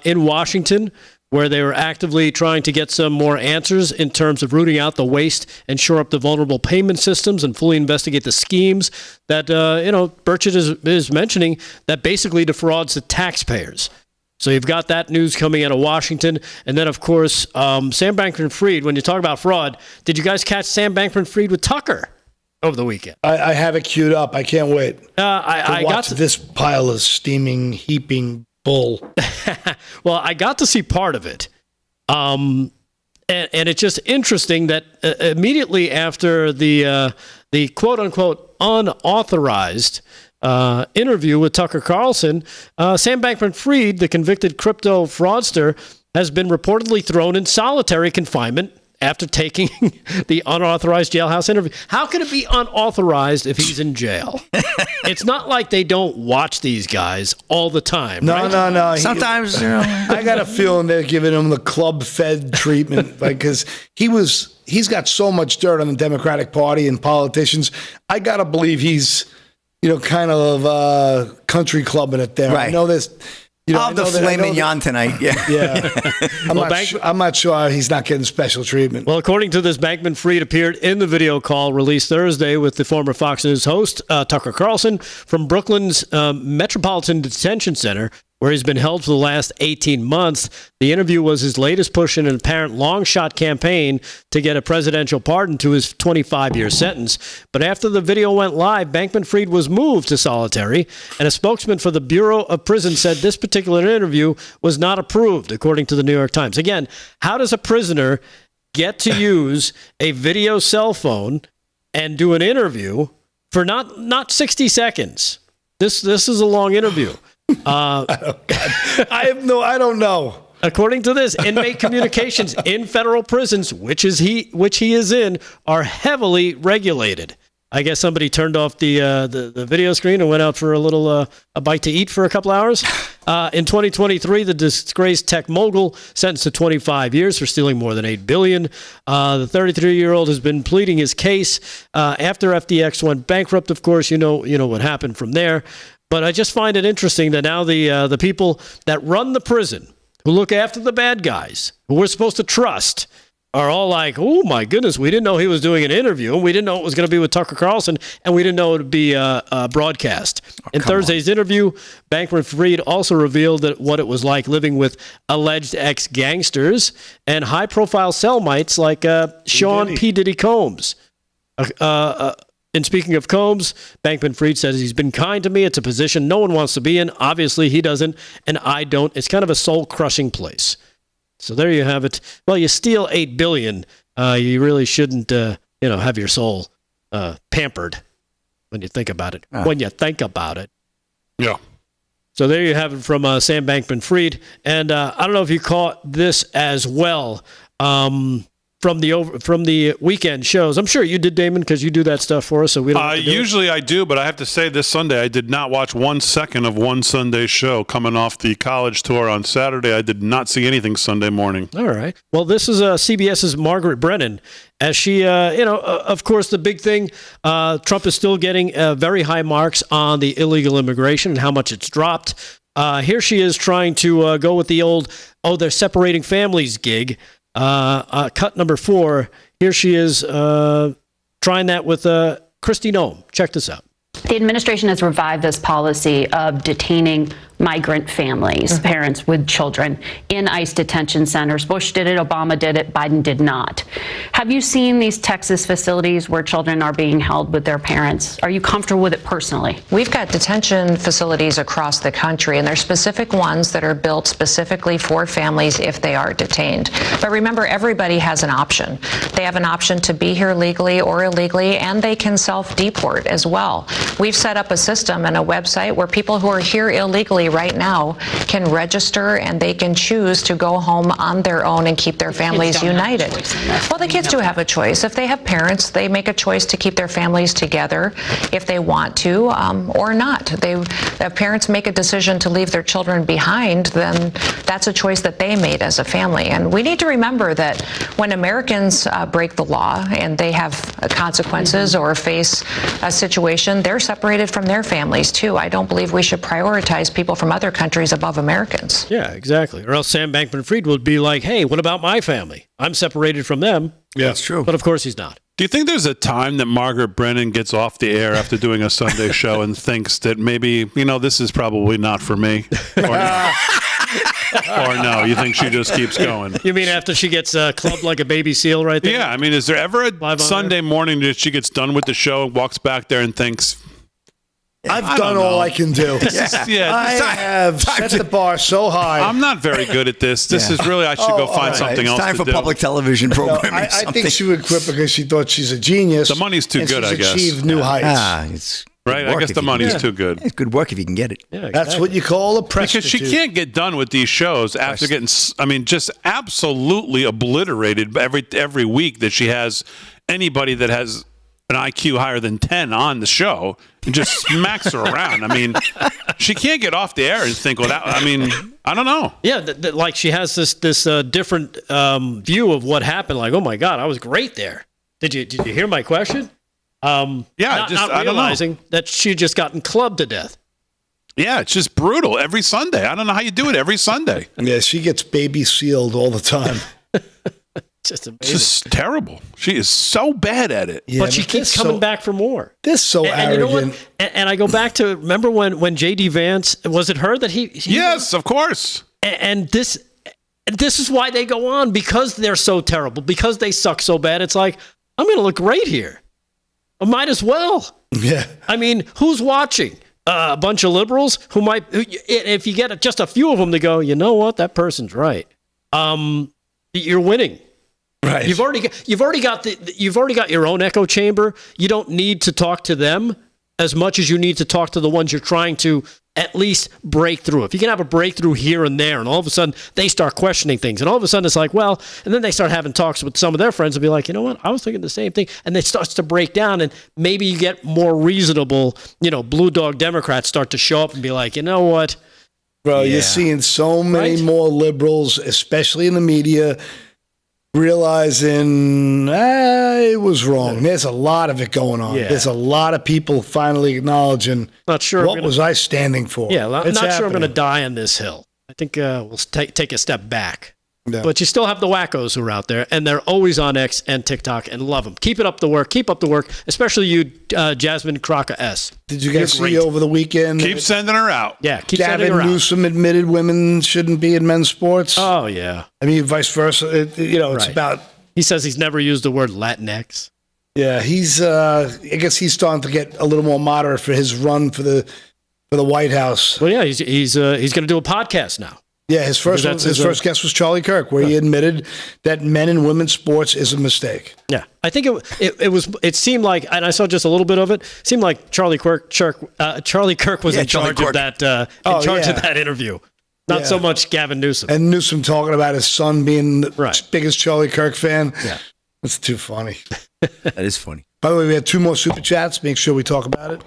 in Washington, where they were actively trying to get some more answers in terms of rooting out the waste and shore up the vulnerable payment systems and fully investigate the schemes that, Burchett is mentioning that basically defrauds the taxpayers. So you've got that news coming out of Washington. And then, of course, Sam Bankman-Fried, when you talk about fraud, did you guys catch Sam Bankman-Fried with Tucker over the weekend? I have it queued up. I can't wait. I watch this pile of steaming, heaping bull. Well, I got to see part of it. And it's just interesting that immediately after the quote unquote unauthorized interview with Tucker Carlson, Sam Bankman-Fried, the convicted crypto fraudster, has been reportedly thrown in solitary confinement after taking the unauthorized jailhouse interview. How can it be unauthorized if he's in jail? It's not like they don't watch these guys all the time. No. Sometimes, I got a feeling they're giving him the club-fed treatment, because he's got so much dirt on the Democratic Party and politicians. I got to believe he's, kind of country clubbing it there. Right. I know this. I'll have the filet mignon tonight. Yeah. I'm not sure he's not getting special treatment. Well, according to this, Bankman-Fried appeared in the video call released Thursday with the former Fox News host, Tucker Carlson, from Brooklyn's Metropolitan Detention Center, where he's been held for the last 18 months. The interview was his latest push in an apparent long-shot campaign to get a presidential pardon to his 25-year sentence. But after the video went live, Bankman-Fried was moved to solitary, and a spokesman for the Bureau of Prisons said this particular interview was not approved, according to the New York Times. Again, how does a prisoner get to use a video cell phone and do an interview for not 60 seconds? This is a long interview. I don't know. According to this, inmate communications in federal prisons, which he is in, are heavily regulated. I guess somebody turned off the video screen and went out for a little a bite to eat for a couple hours. In 2023, the disgraced tech mogul sentenced to 25 years for stealing more than $8 billion. The 33-year-old has been pleading his case after FTX went bankrupt. Of course, you know what happened from there. But I just find it interesting that now the people that run the prison, who look after the bad guys, who we're supposed to trust, are all like, oh, my goodness, we didn't know he was doing an interview, and we didn't know it was going to be with Tucker Carlson, and we didn't know it would be broadcast. In Thursday's interview, Bankman-Fried also revealed that what it was like living with alleged ex-gangsters and high-profile cellmates like Sean P. Diddy Combs. And speaking of Combs, Bankman-Fried says he's been kind to me. It's a position no one wants to be in. Obviously, he doesn't, and I don't. It's kind of a soul-crushing place. So there you have it. Well, you steal $8 billion. You really shouldn't, have your soul pampered when you think about it. When you think about it. Yeah. So there you have it from Sam Bankman-Fried. And I don't know if you caught this as well. From the weekend shows. I'm sure you did, Damon, because you do that stuff for us. So we don't usually I do, but I have to say this Sunday I did not watch 1 second of one Sunday show. Coming off the college tour on Saturday, I did not see anything Sunday morning. All right. Well, this is CBS's Margaret Brennan, as she, of course, the big thing. Trump is still getting very high marks on the illegal immigration and how much it's dropped. Here she is trying to go with the old, they're separating families gig. Cut number 4. Here she is trying that with Kristi Noem. Check this out. The administration has revived this policy of detaining migrant families, parents with children, in ICE detention centers. Bush did it, Obama did it, Biden did not. Have you seen these Texas facilities where children are being held with their parents? Are you comfortable with it personally? We've got detention facilities across the country, and there's specific ones that are built specifically for families if they are detained. But remember, everybody has an option. They have an option to be here legally or illegally, and they can self-deport as well. We've set up a system and a website where people who are here illegally right now can register and they can choose to go home on their own and keep their families united. Well, the kids do have a choice. If they have parents, they make a choice to keep their families together if they want to, or not. If parents make a decision to leave their children behind, then that's a choice that they made as a family. And we need to remember that when Americans break the law and they have consequences or face a situation, they're separated from their families too. I don't believe we should prioritize people from other countries above Americans. Yeah, exactly. Or else Sam Bankman-Fried would be like, hey, what about my family? I'm separated from them. Yeah, that's true. But of course he's not. Do you think there's a time that Margaret Brennan gets off the air after doing a Sunday show and thinks that maybe, this is probably not for me? Or no? Or no, you think she just keeps going? You mean after she gets clubbed like a baby seal right there? Yeah, I mean, is there ever a Sunday morning that she gets done with the show and walks back there and thinks, I've done all I can do. I have set the bar so high. I'm not very good at this. This is really, I should go find something else to do. It's time for public television programming. I think she would quit because she thought she's a genius. The money's too good, I guess. She's achieved new heights. Right, I guess the money's too good. It's good work if you can get it. Yeah, That's what you call a prostitute. Because she can't get done with these shows after getting, just absolutely obliterated every week that she has anybody that has an IQ higher than 10 on the show and just smacks her around. I mean, she can't get off the air and think, I don't know. Yeah, like she has this different view of what happened. Like, oh my God, I was great there. Did you hear my question? Not realizing that she just gotten clubbed to death. Yeah, it's just brutal every Sunday. I don't know how you do it every Sunday. Yeah, she gets baby sealed all the time. Just amazing. It's just terrible. She is so bad at it. Yeah, but she keeps coming back for more. This is so arrogant. You know what? And I go back to, remember when J.D. Vance, was it her that he Yes, of course. And this is why they go on, because they're so terrible, because they suck so bad. It's like, I'm going to look great here. I might as well. Yeah. I mean, who's watching? A bunch of liberals who might, if you get just a few of them to go, you know what, that person's right. You're winning. Right. You've already got your own echo chamber. You don't need to talk to them as much as you need to talk to the ones you're trying to at least break through. If you can have a breakthrough here and there, and all of a sudden they start questioning things, and all of a sudden it's like, well, and then they start having talks with some of their friends and be like, you know what, I was thinking the same thing, and it starts to break down, and maybe you get more reasonable, blue dog Democrats start to show up and be like, you know what, bro, you're seeing so many more liberals, especially in the media, realizing it was wrong. There's a lot of it going on. Yeah. There's a lot of people finally acknowledging not sure what was I standing for. Yeah, I'm not sure I'm going to die on this hill. I think we'll take a step back. Yeah. But you still have the wackos who are out there, and they're always on X and TikTok, and love them. Keep up the work, especially you, Jasmine Crocker S. Did you guys see over the weekend? Keep sending her out. Yeah, keep sending her out. Gavin Newsom admitted women shouldn't be in men's sports. Oh, yeah. I mean, vice versa. It's about... He says he's never used the word Latinx. Yeah, he's... I guess he's starting to get a little more moderate for his run for the White House. Well, yeah, he's going to do a podcast now. Yeah, his first guest was Charlie Kirk, where he admitted that men and women's sports is a mistake. Yeah, I think it seemed like, and I saw just a little bit of it. Seemed like Charlie Kirk was in charge of that of that interview. Not so much Gavin Newsom. And Newsom talking about his son being the biggest Charlie Kirk fan. Yeah, that's too funny. That is funny. By the way, we had 2 more super chats. Make sure we talk about it.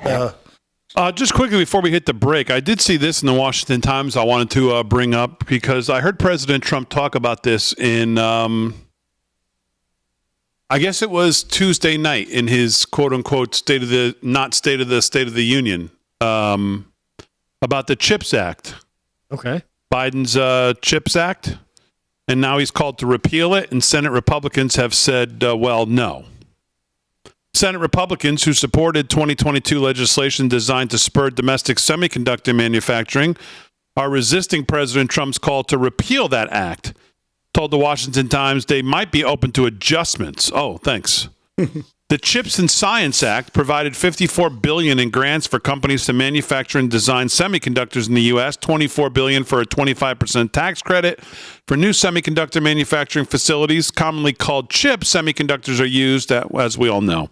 Just quickly before we hit the break, I did see this in the Washington Times I wanted to bring up because I heard President Trump talk about this in, I guess it was Tuesday night in his quote-unquote State of the Union about the CHIPS Act. Okay. Biden's CHIPS Act, and now he's called to repeal it, and Senate Republicans have said, no. Senate Republicans who supported 2022 legislation designed to spur domestic semiconductor manufacturing are resisting President Trump's call to repeal that act. Told the Washington Times they might be open to adjustments. Oh, thanks. The CHIPS and Science Act provided $54 billion in grants for companies to manufacture and design semiconductors in the U.S., $24 billion for a 25% tax credit for new semiconductor manufacturing facilities, commonly called chips. Semiconductors are used, as we all know.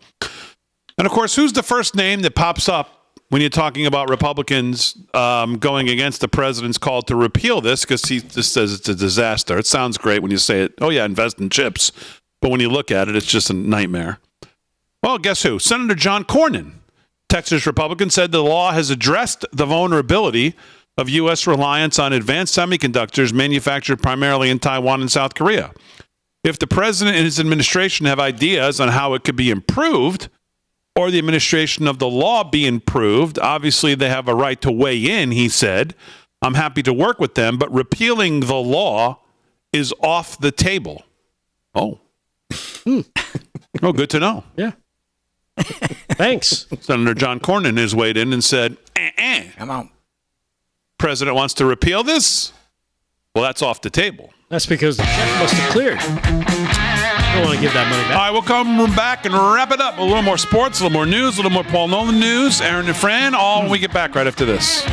And, of course, who's the first name that pops up when you're talking about Republicans going against the president's call to repeal this, because he just says it's a disaster. It sounds great when you say it. Oh, yeah, invest in chips. But when you look at it, it's just a nightmare. Well, guess who? Senator John Cornyn, Texas Republican, said the law has addressed the vulnerability of U.S. reliance on advanced semiconductors manufactured primarily in Taiwan and South Korea. If the president and his administration have ideas on how it could be improved, or the administration of the law be improved, obviously they have a right to weigh in, he said. I'm happy to work with them, but repealing the law is off the table. Oh. Oh, good to know. Yeah. Thanks. Senator John Cornyn has weighed in and said, Come on. President wants to repeal this? Well, that's off the table. That's because the check must have cleared. I don't want to give that money back. All right, we'll come back and wrap it up. A little more sports, a little more news, a little more Paul Nolan news. Aaron and Fran, all when we get back right after this.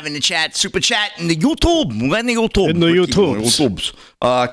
In the chat, super chat, in the YouTube. In the YouTube. In the YouTubes.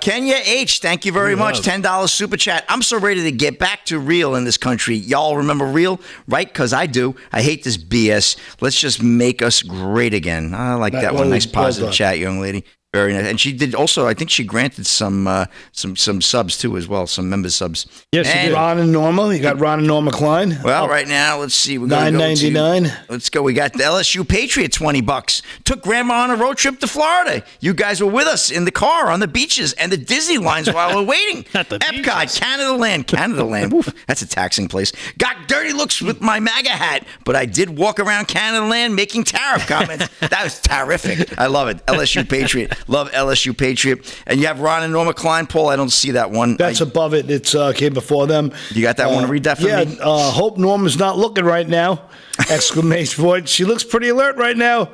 Kenya H, thank you very much. $10 super chat. I'm so ready to get back to real in this country. Y'all remember real, right? Because I do. I hate this BS. Let's just make us great again. I like that one. Nice positive chat, young lady. Very nice. And she did also, I think she granted some subs too as well, some member subs. Yes, she did. Ron and Norma. You got Ron and Norma Klein. Well, right now, let's see. We're $9.99. Let's go. We got the LSU Patriot, $20. Took Grandma on a road trip to Florida. You guys were with us in the car on the beaches and the Disney lines while we're waiting. Epcot, Canada Land. Oof, that's a taxing place. Got dirty looks with my MAGA hat, but I did walk around Canada Land making tariff comments. That was terrific. I love it. LSU Patriot. Love LSU Patriot. And you have Ron and Norma Klein. Paul, I don't see that one. That's above it. It's came before them. You got that one? Read that for me. Yeah, hope Norma's not looking right now. Exclamation point. She looks pretty alert right now.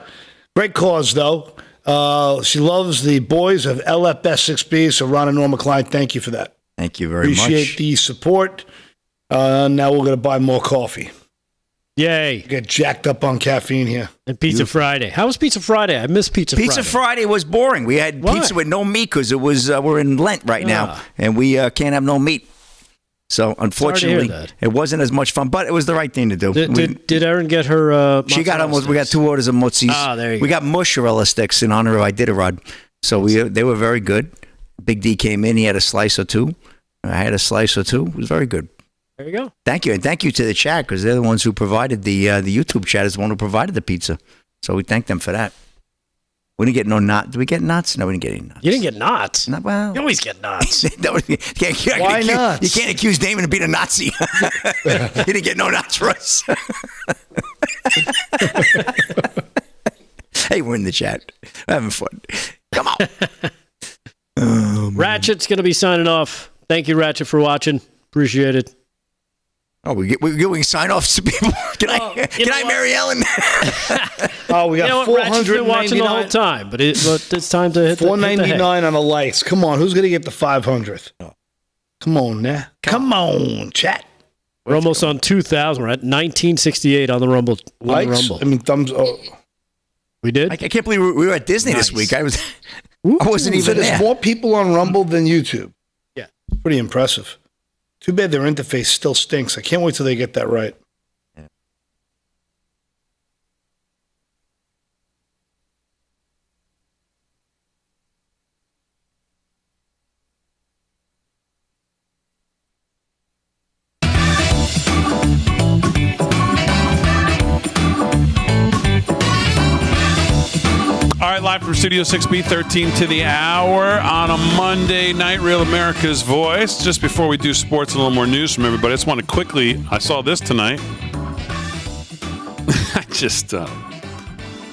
Great cause, though. She loves the boys of LFS6B. So Ron and Norma Klein, thank you for that. Thank you very much. Appreciate the support. Now we're going to buy more coffee. Yay. Get jacked up on caffeine here. And Pizza Friday. How was Pizza Friday? I miss Pizza Friday. Pizza Friday was boring. We had pizza with no meat because it was we're in Lent right now, and we can't have no meat. So unfortunately, it wasn't as much fun, but it was the right thing to do. Did Erin get her? She got almost. We got 2 orders of mozzis. There you go. We got mozzarella sticks in honor of Iditarod. So they were very good. Big D came in. He had a slice or two. I had a slice or two. It was very good. There you go. Thank you. And thank you to the chat because they're the ones who provided the YouTube chat is the one who provided the pizza. So we thank them for that. We didn't get no knots. Did we get knots? No, we didn't get any knots. You didn't get knots? Well, you always get knots. Why not? You can't accuse Damon of being a Nazi. You didn't get no knots for us. Hey, we're in the chat. We're having fun. Come on. Ratchet's going to be signing off. Thank you, Ratchet, for watching. Appreciate it. Oh, we're giving sign-offs to people. Can I Mary Ellen? We got Ratchet's been watching the whole time, but it's time to hit $4.99 on the lights. Come on, who's going to get the 500th? Come on now. Come on, chat. We're almost on 2,000. We're at 1968 on the Rumble. Likes? I mean, thumbs up. We did? I can't believe we were at Disney this week. I wasn't even there. There's more people on Rumble than YouTube. Yeah. Pretty impressive. Too bad their interface still stinks. I can't wait till they get that right. All right, right, live from Studio 6B, 13 to the hour on a Monday night, Real America's Voice. Just before we do sports, a little more news from everybody. I just want to quickly, I saw this tonight.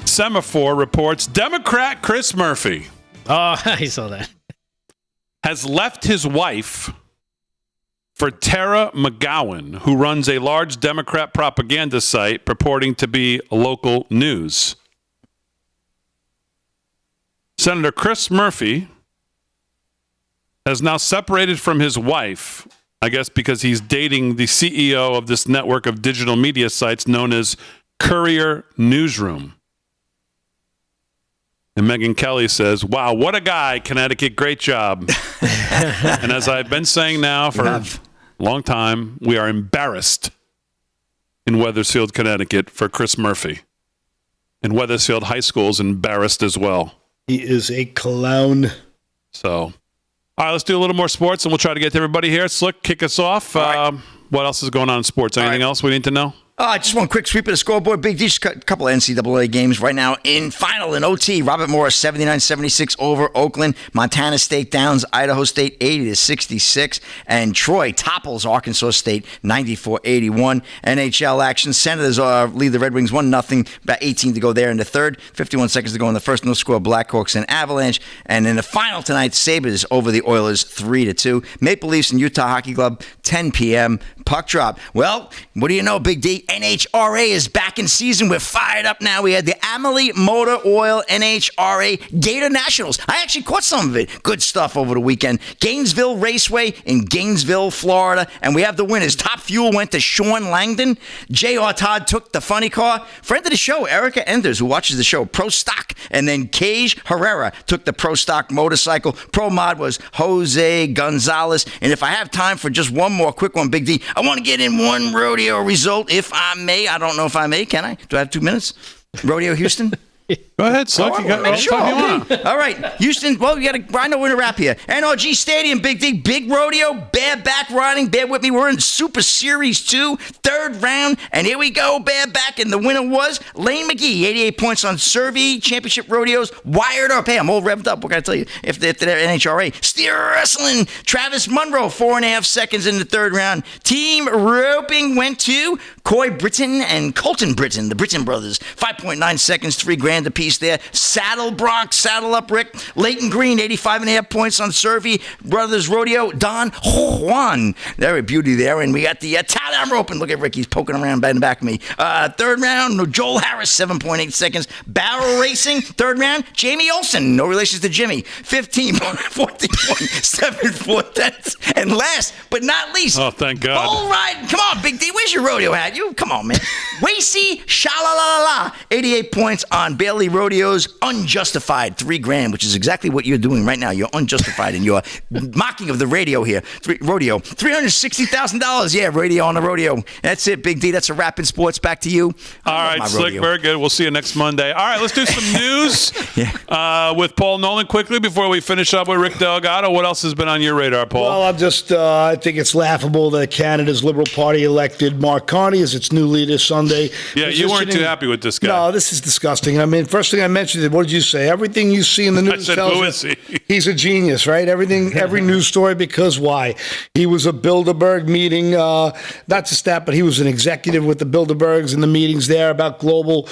Semaphore reports Democrat Chris Murphy. Oh, I saw that. Has left his wife for Tara McGowan, who runs a large Democrat propaganda site purporting to be local news. Senator Chris Murphy has now separated from his wife, I guess because he's dating the CEO of this network of digital media sites known as Courier Newsroom. And Megyn Kelly says, wow, what a guy, Connecticut, great job. And as I've been saying now for a long time, we are embarrassed in Wethersfield, Connecticut for Chris Murphy. And Wethersfield High School is embarrassed as well. He is a clown. So, all right, let's do a little more sports, and we'll try to get to everybody here. Slick, kick us off. Right. What else is going on in sports? Anything else we need to know? Just one quick sweep of the scoreboard. Big D, just a couple of NCAA games right now in final in OT. Robert Morris 79-76 over Oakland. Montana State downs Idaho State 80-66. And Troy topples Arkansas State 94-81. NHL action. Senators lead the Red Wings 1-0. About 18 to go there in the third. 51 seconds to go in the first. No score. Blackhawks and Avalanche. And in the final tonight, Sabres over the Oilers 3-2. Maple Leafs and Utah Hockey Club 10 p.m. Puck drop. Well, what do you know, Big D? NHRA is back in season. We're fired up now. We had the Amalie Motor Oil NHRA Gator Nationals. I actually caught some of it. Good stuff over the weekend. Gainesville Raceway in Gainesville, Florida. And we have the winners. Top fuel went to Sean Langdon. J.R. Todd took the funny car. Friend of the show, Erica Enders, who watches the show, Pro Stock. And then Cage Herrera took the Pro Stock motorcycle. Pro Mod was Jose Gonzalez. And if I have time for just one more quick one, Big D, I want to get in one rodeo result, if I may. I don't know if I may. Can I? Do I have 2 minutes? Rodeo Houston? Go ahead, Slick. All right, Houston. Well, I know we're in a wrap here. NRG Stadium, Big D, big rodeo, bareback riding. Bear with me. We're in Super Series 2, third round, and here we go, bareback. And the winner was Lane McGee, 88 points on Survey Championship Rodeos. Wired up. Hey, I'm all revved up. What can I tell you? If they're NHRA, Steer Wrestling, Travis Monroe, 4.5 seconds in the third round. Team roping went to Coy Britton and Colton Britton, the Britton brothers, 5.9 seconds, $3,000 a piece there. Saddle Bronx, saddle up Rick. Leighton Green, 85.5 points on Survey Brothers Rodeo. Don Juan, there a beauty there. And we got the tie-down rope, and look at Rick, he's poking around by the back of me. Third round, Joel Harris, 7.8 seconds. Barrel Racing, third round, Jamie Olson, no relations to Jimmy, 14.74. And last but not least, oh, thank God. Bull riding. Come on, Big D, where's your rodeo hat? You come on, man. Wacy Sha-la-la-la, 88 points on Bailey Rodeo's Unjustified, $3,000, which is exactly what you're doing right now. You're unjustified in your mocking of the radio here. Rodeo, $360,000. Yeah, radio on the rodeo. That's it, Big D. That's a wrap in sports. Back to you. All right, Slick, very good. We'll see you next Monday. All right, let's do some news with Paul Nolan quickly before we finish up with Rick Delgado. What else has been on your radar, Paul? Well, I think it's laughable that Canada's Liberal Party elected Mark Carney as its new leader Sunday. Yeah, you weren't too happy with this guy. No, this is disgusting. I mean, first thing I mentioned, what did you say? Everything you see in the news tells who is he? He's a genius, right? Every news story, because why? He was a Bilderberg meeting, not just that, but he was an executive with the Bilderbergs in the meetings there about global,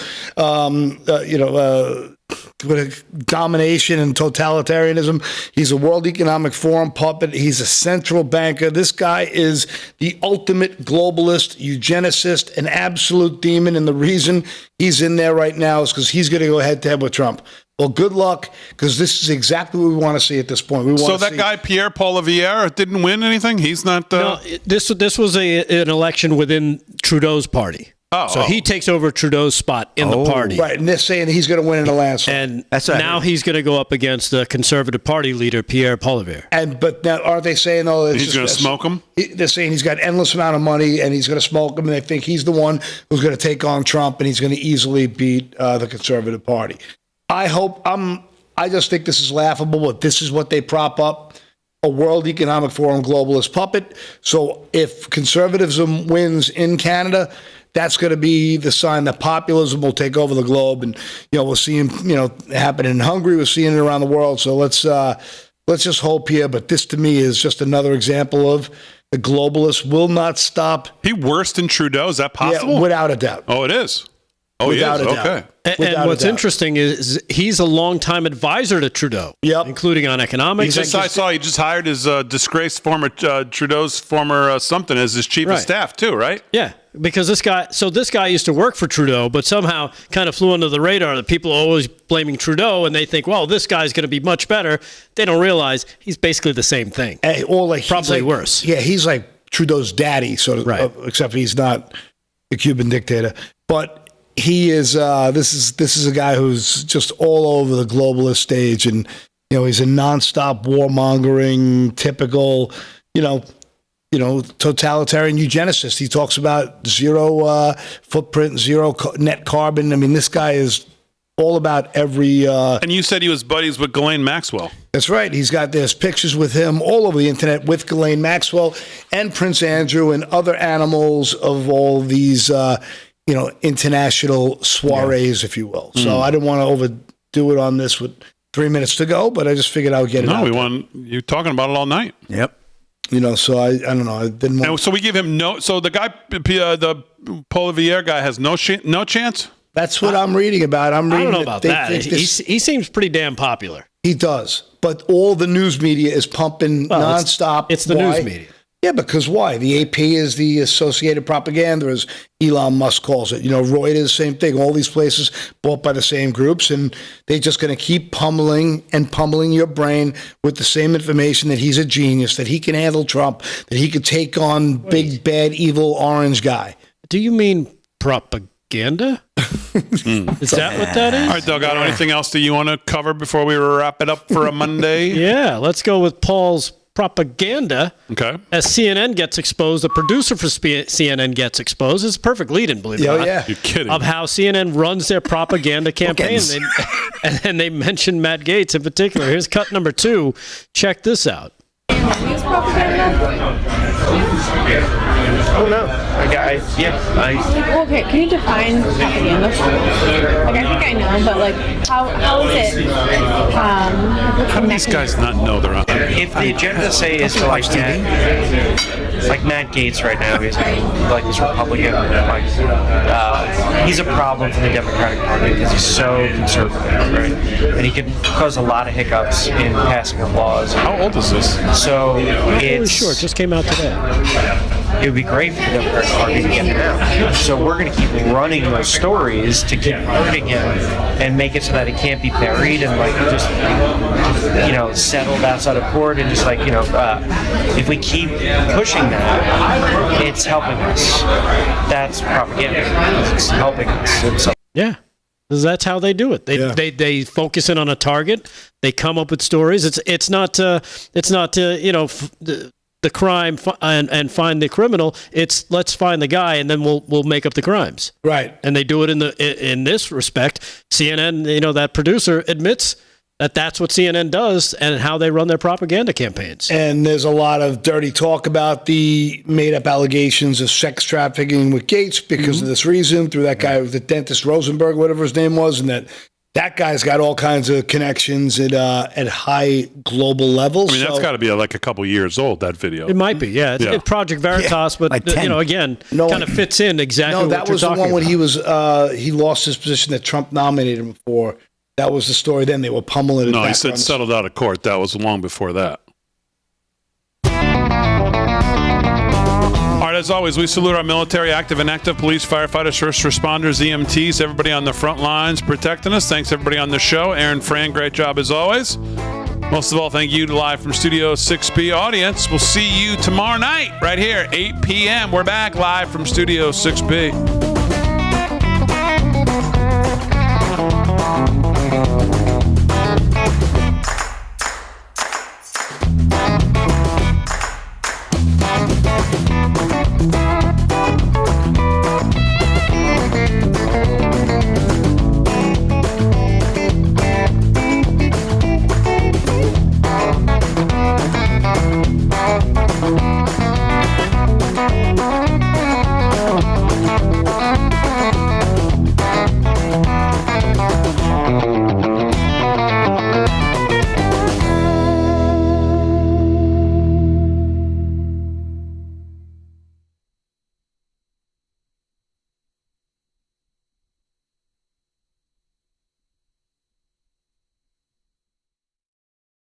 domination and totalitarianism. He's a World Economic Forum puppet. He's a central banker. This guy is the ultimate globalist, eugenicist, an absolute demon. And the reason he's in there right now is because he's going to go head-to-head with Trump. Well, good luck, because this is exactly what we want to see at this point. So that guy, Pierre Poilievre, didn't win anything? He's not... No, this was an election within Trudeau's party. So he takes over Trudeau's spot in the party. Right, and they're saying that he's going to win in the landslide. And now he's going to go up against the Conservative Party leader, Pierre Poilievre. But now, aren't they saying, he's going to smoke him? They're saying he's got endless amount of money, and he's going to smoke him, and they think he's the one who's going to take on Trump, and he's going to easily beat the Conservative Party. I just think this is laughable, but this is what they prop up. a World Economic Forum globalist puppet. So if conservatism wins in Canada, that's going to be the sign that populism will take over the globe. And, we'll see him, happen in Hungary. We're seeing it around the world. So let's just hope here. But this, to me, is just another example of the globalists will not stop. He worse than Trudeau? Is that possible? Yeah, without a doubt. Oh, it is. Oh, without he is. a doubt. Okay. And what's interesting is he's a longtime advisor to Trudeau, including on economics. I saw he just hired his disgraced former Trudeau's former something as his chief of staff too, right? Yeah, because this guy used to work for Trudeau, but somehow kind of flew under the radar. That people are always blaming Trudeau, and they think, well, this guy's going to be much better. They don't realize he's basically the same thing, probably worse. Yeah, he's like Trudeau's daddy, except he's not a Cuban dictator, but. He is. This is a guy who's just all over the globalist stage, and he's a nonstop warmongering, typical, totalitarian eugenicist. He talks about zero footprint, zero net carbon. I mean, this guy is all about every. And you said he was buddies with Ghislaine Maxwell. That's right. There's pictures with him all over the internet with Ghislaine Maxwell and Prince Andrew and other animals of all these. International soirees, if you will. So I didn't want to overdo it on this with 3 minutes to go, but I just figured I would get it out. You're talking about it all night. Yep. So I don't know. I didn't want. And so we give him so the guy, the Polivier guy has no chance? That's what I'm reading about. I don't know about that. He seems pretty damn popular. He does. But all the news media is pumping nonstop. It's the news media. Yeah, because why? The AP is the Associated Propaganda, as Elon Musk calls it. Reuters, same thing. All these places bought by the same groups, and they're just going to keep pummeling your brain with the same information that he's a genius, that he can handle Trump, that he could take on big, bad, evil orange guy. Do you mean propaganda? Is that what that is? All right, Delgado, anything else that you want to cover before we wrap it up for a Monday? Yeah, let's go with Paul's propaganda. Okay. As CNN gets exposed, the producer for CNN gets exposed. It's a perfect lead-in, believe it or not. Yeah. You're kidding. Of how CNN runs their propaganda campaign. And then they mentioned Matt Gaetz in particular. Here's cut number 2. Check this out. News propaganda? Oh no. Okay, can you define propaganda? I think I know, but how is it? How do these guys not know they're on? If the agenda say is to like Matt Gaetz right now, he's like this Republican, he's a problem for the Democratic Party because he's so conservative, right? And he can cause a lot of hiccups in passing of laws. How old is this? So It's short. Just came out today. It would be great for the Democratic Party to get him out. So we're going to keep running those stories to keep hurting him and make it so that it can't be buried and just settled outside of court and just if we keep pushing that, it's helping us. That's propaganda. It's helping us. Yeah. That's how they do it. They focus in on a target. They come up with stories. It's not the crime and find the criminal. It's let's find the guy and then we'll make up the crimes. Right. And they do it in this respect. CNN, that producer admits that's what CNN does and how they run their propaganda campaigns. And there's a lot of dirty talk about the made-up allegations of sex trafficking with Gaetz because of this reason, through that guy, the dentist Rosenberg, whatever his name was, and that guy's got all kinds of connections at high global levels. I mean, that's got to be a couple years old, that video. It might be, yeah. It's Project Veritas, but again, kind of fits in exactly what you're talking about. No, that was the one when he lost his position that Trump nominated him for. That was the story then. They were pummeling it. No, he said settled out of court. That was long before that. All right, as always, we salute our military, active and inactive, police, firefighters, first responders, EMTs, everybody on the front lines protecting us. Thanks, everybody on the show. Aaron Fran, great job as always. Most of all, thank you to live from Studio 6B audience. We'll see you tomorrow night right here, 8 p.m. We're back live from Studio 6B.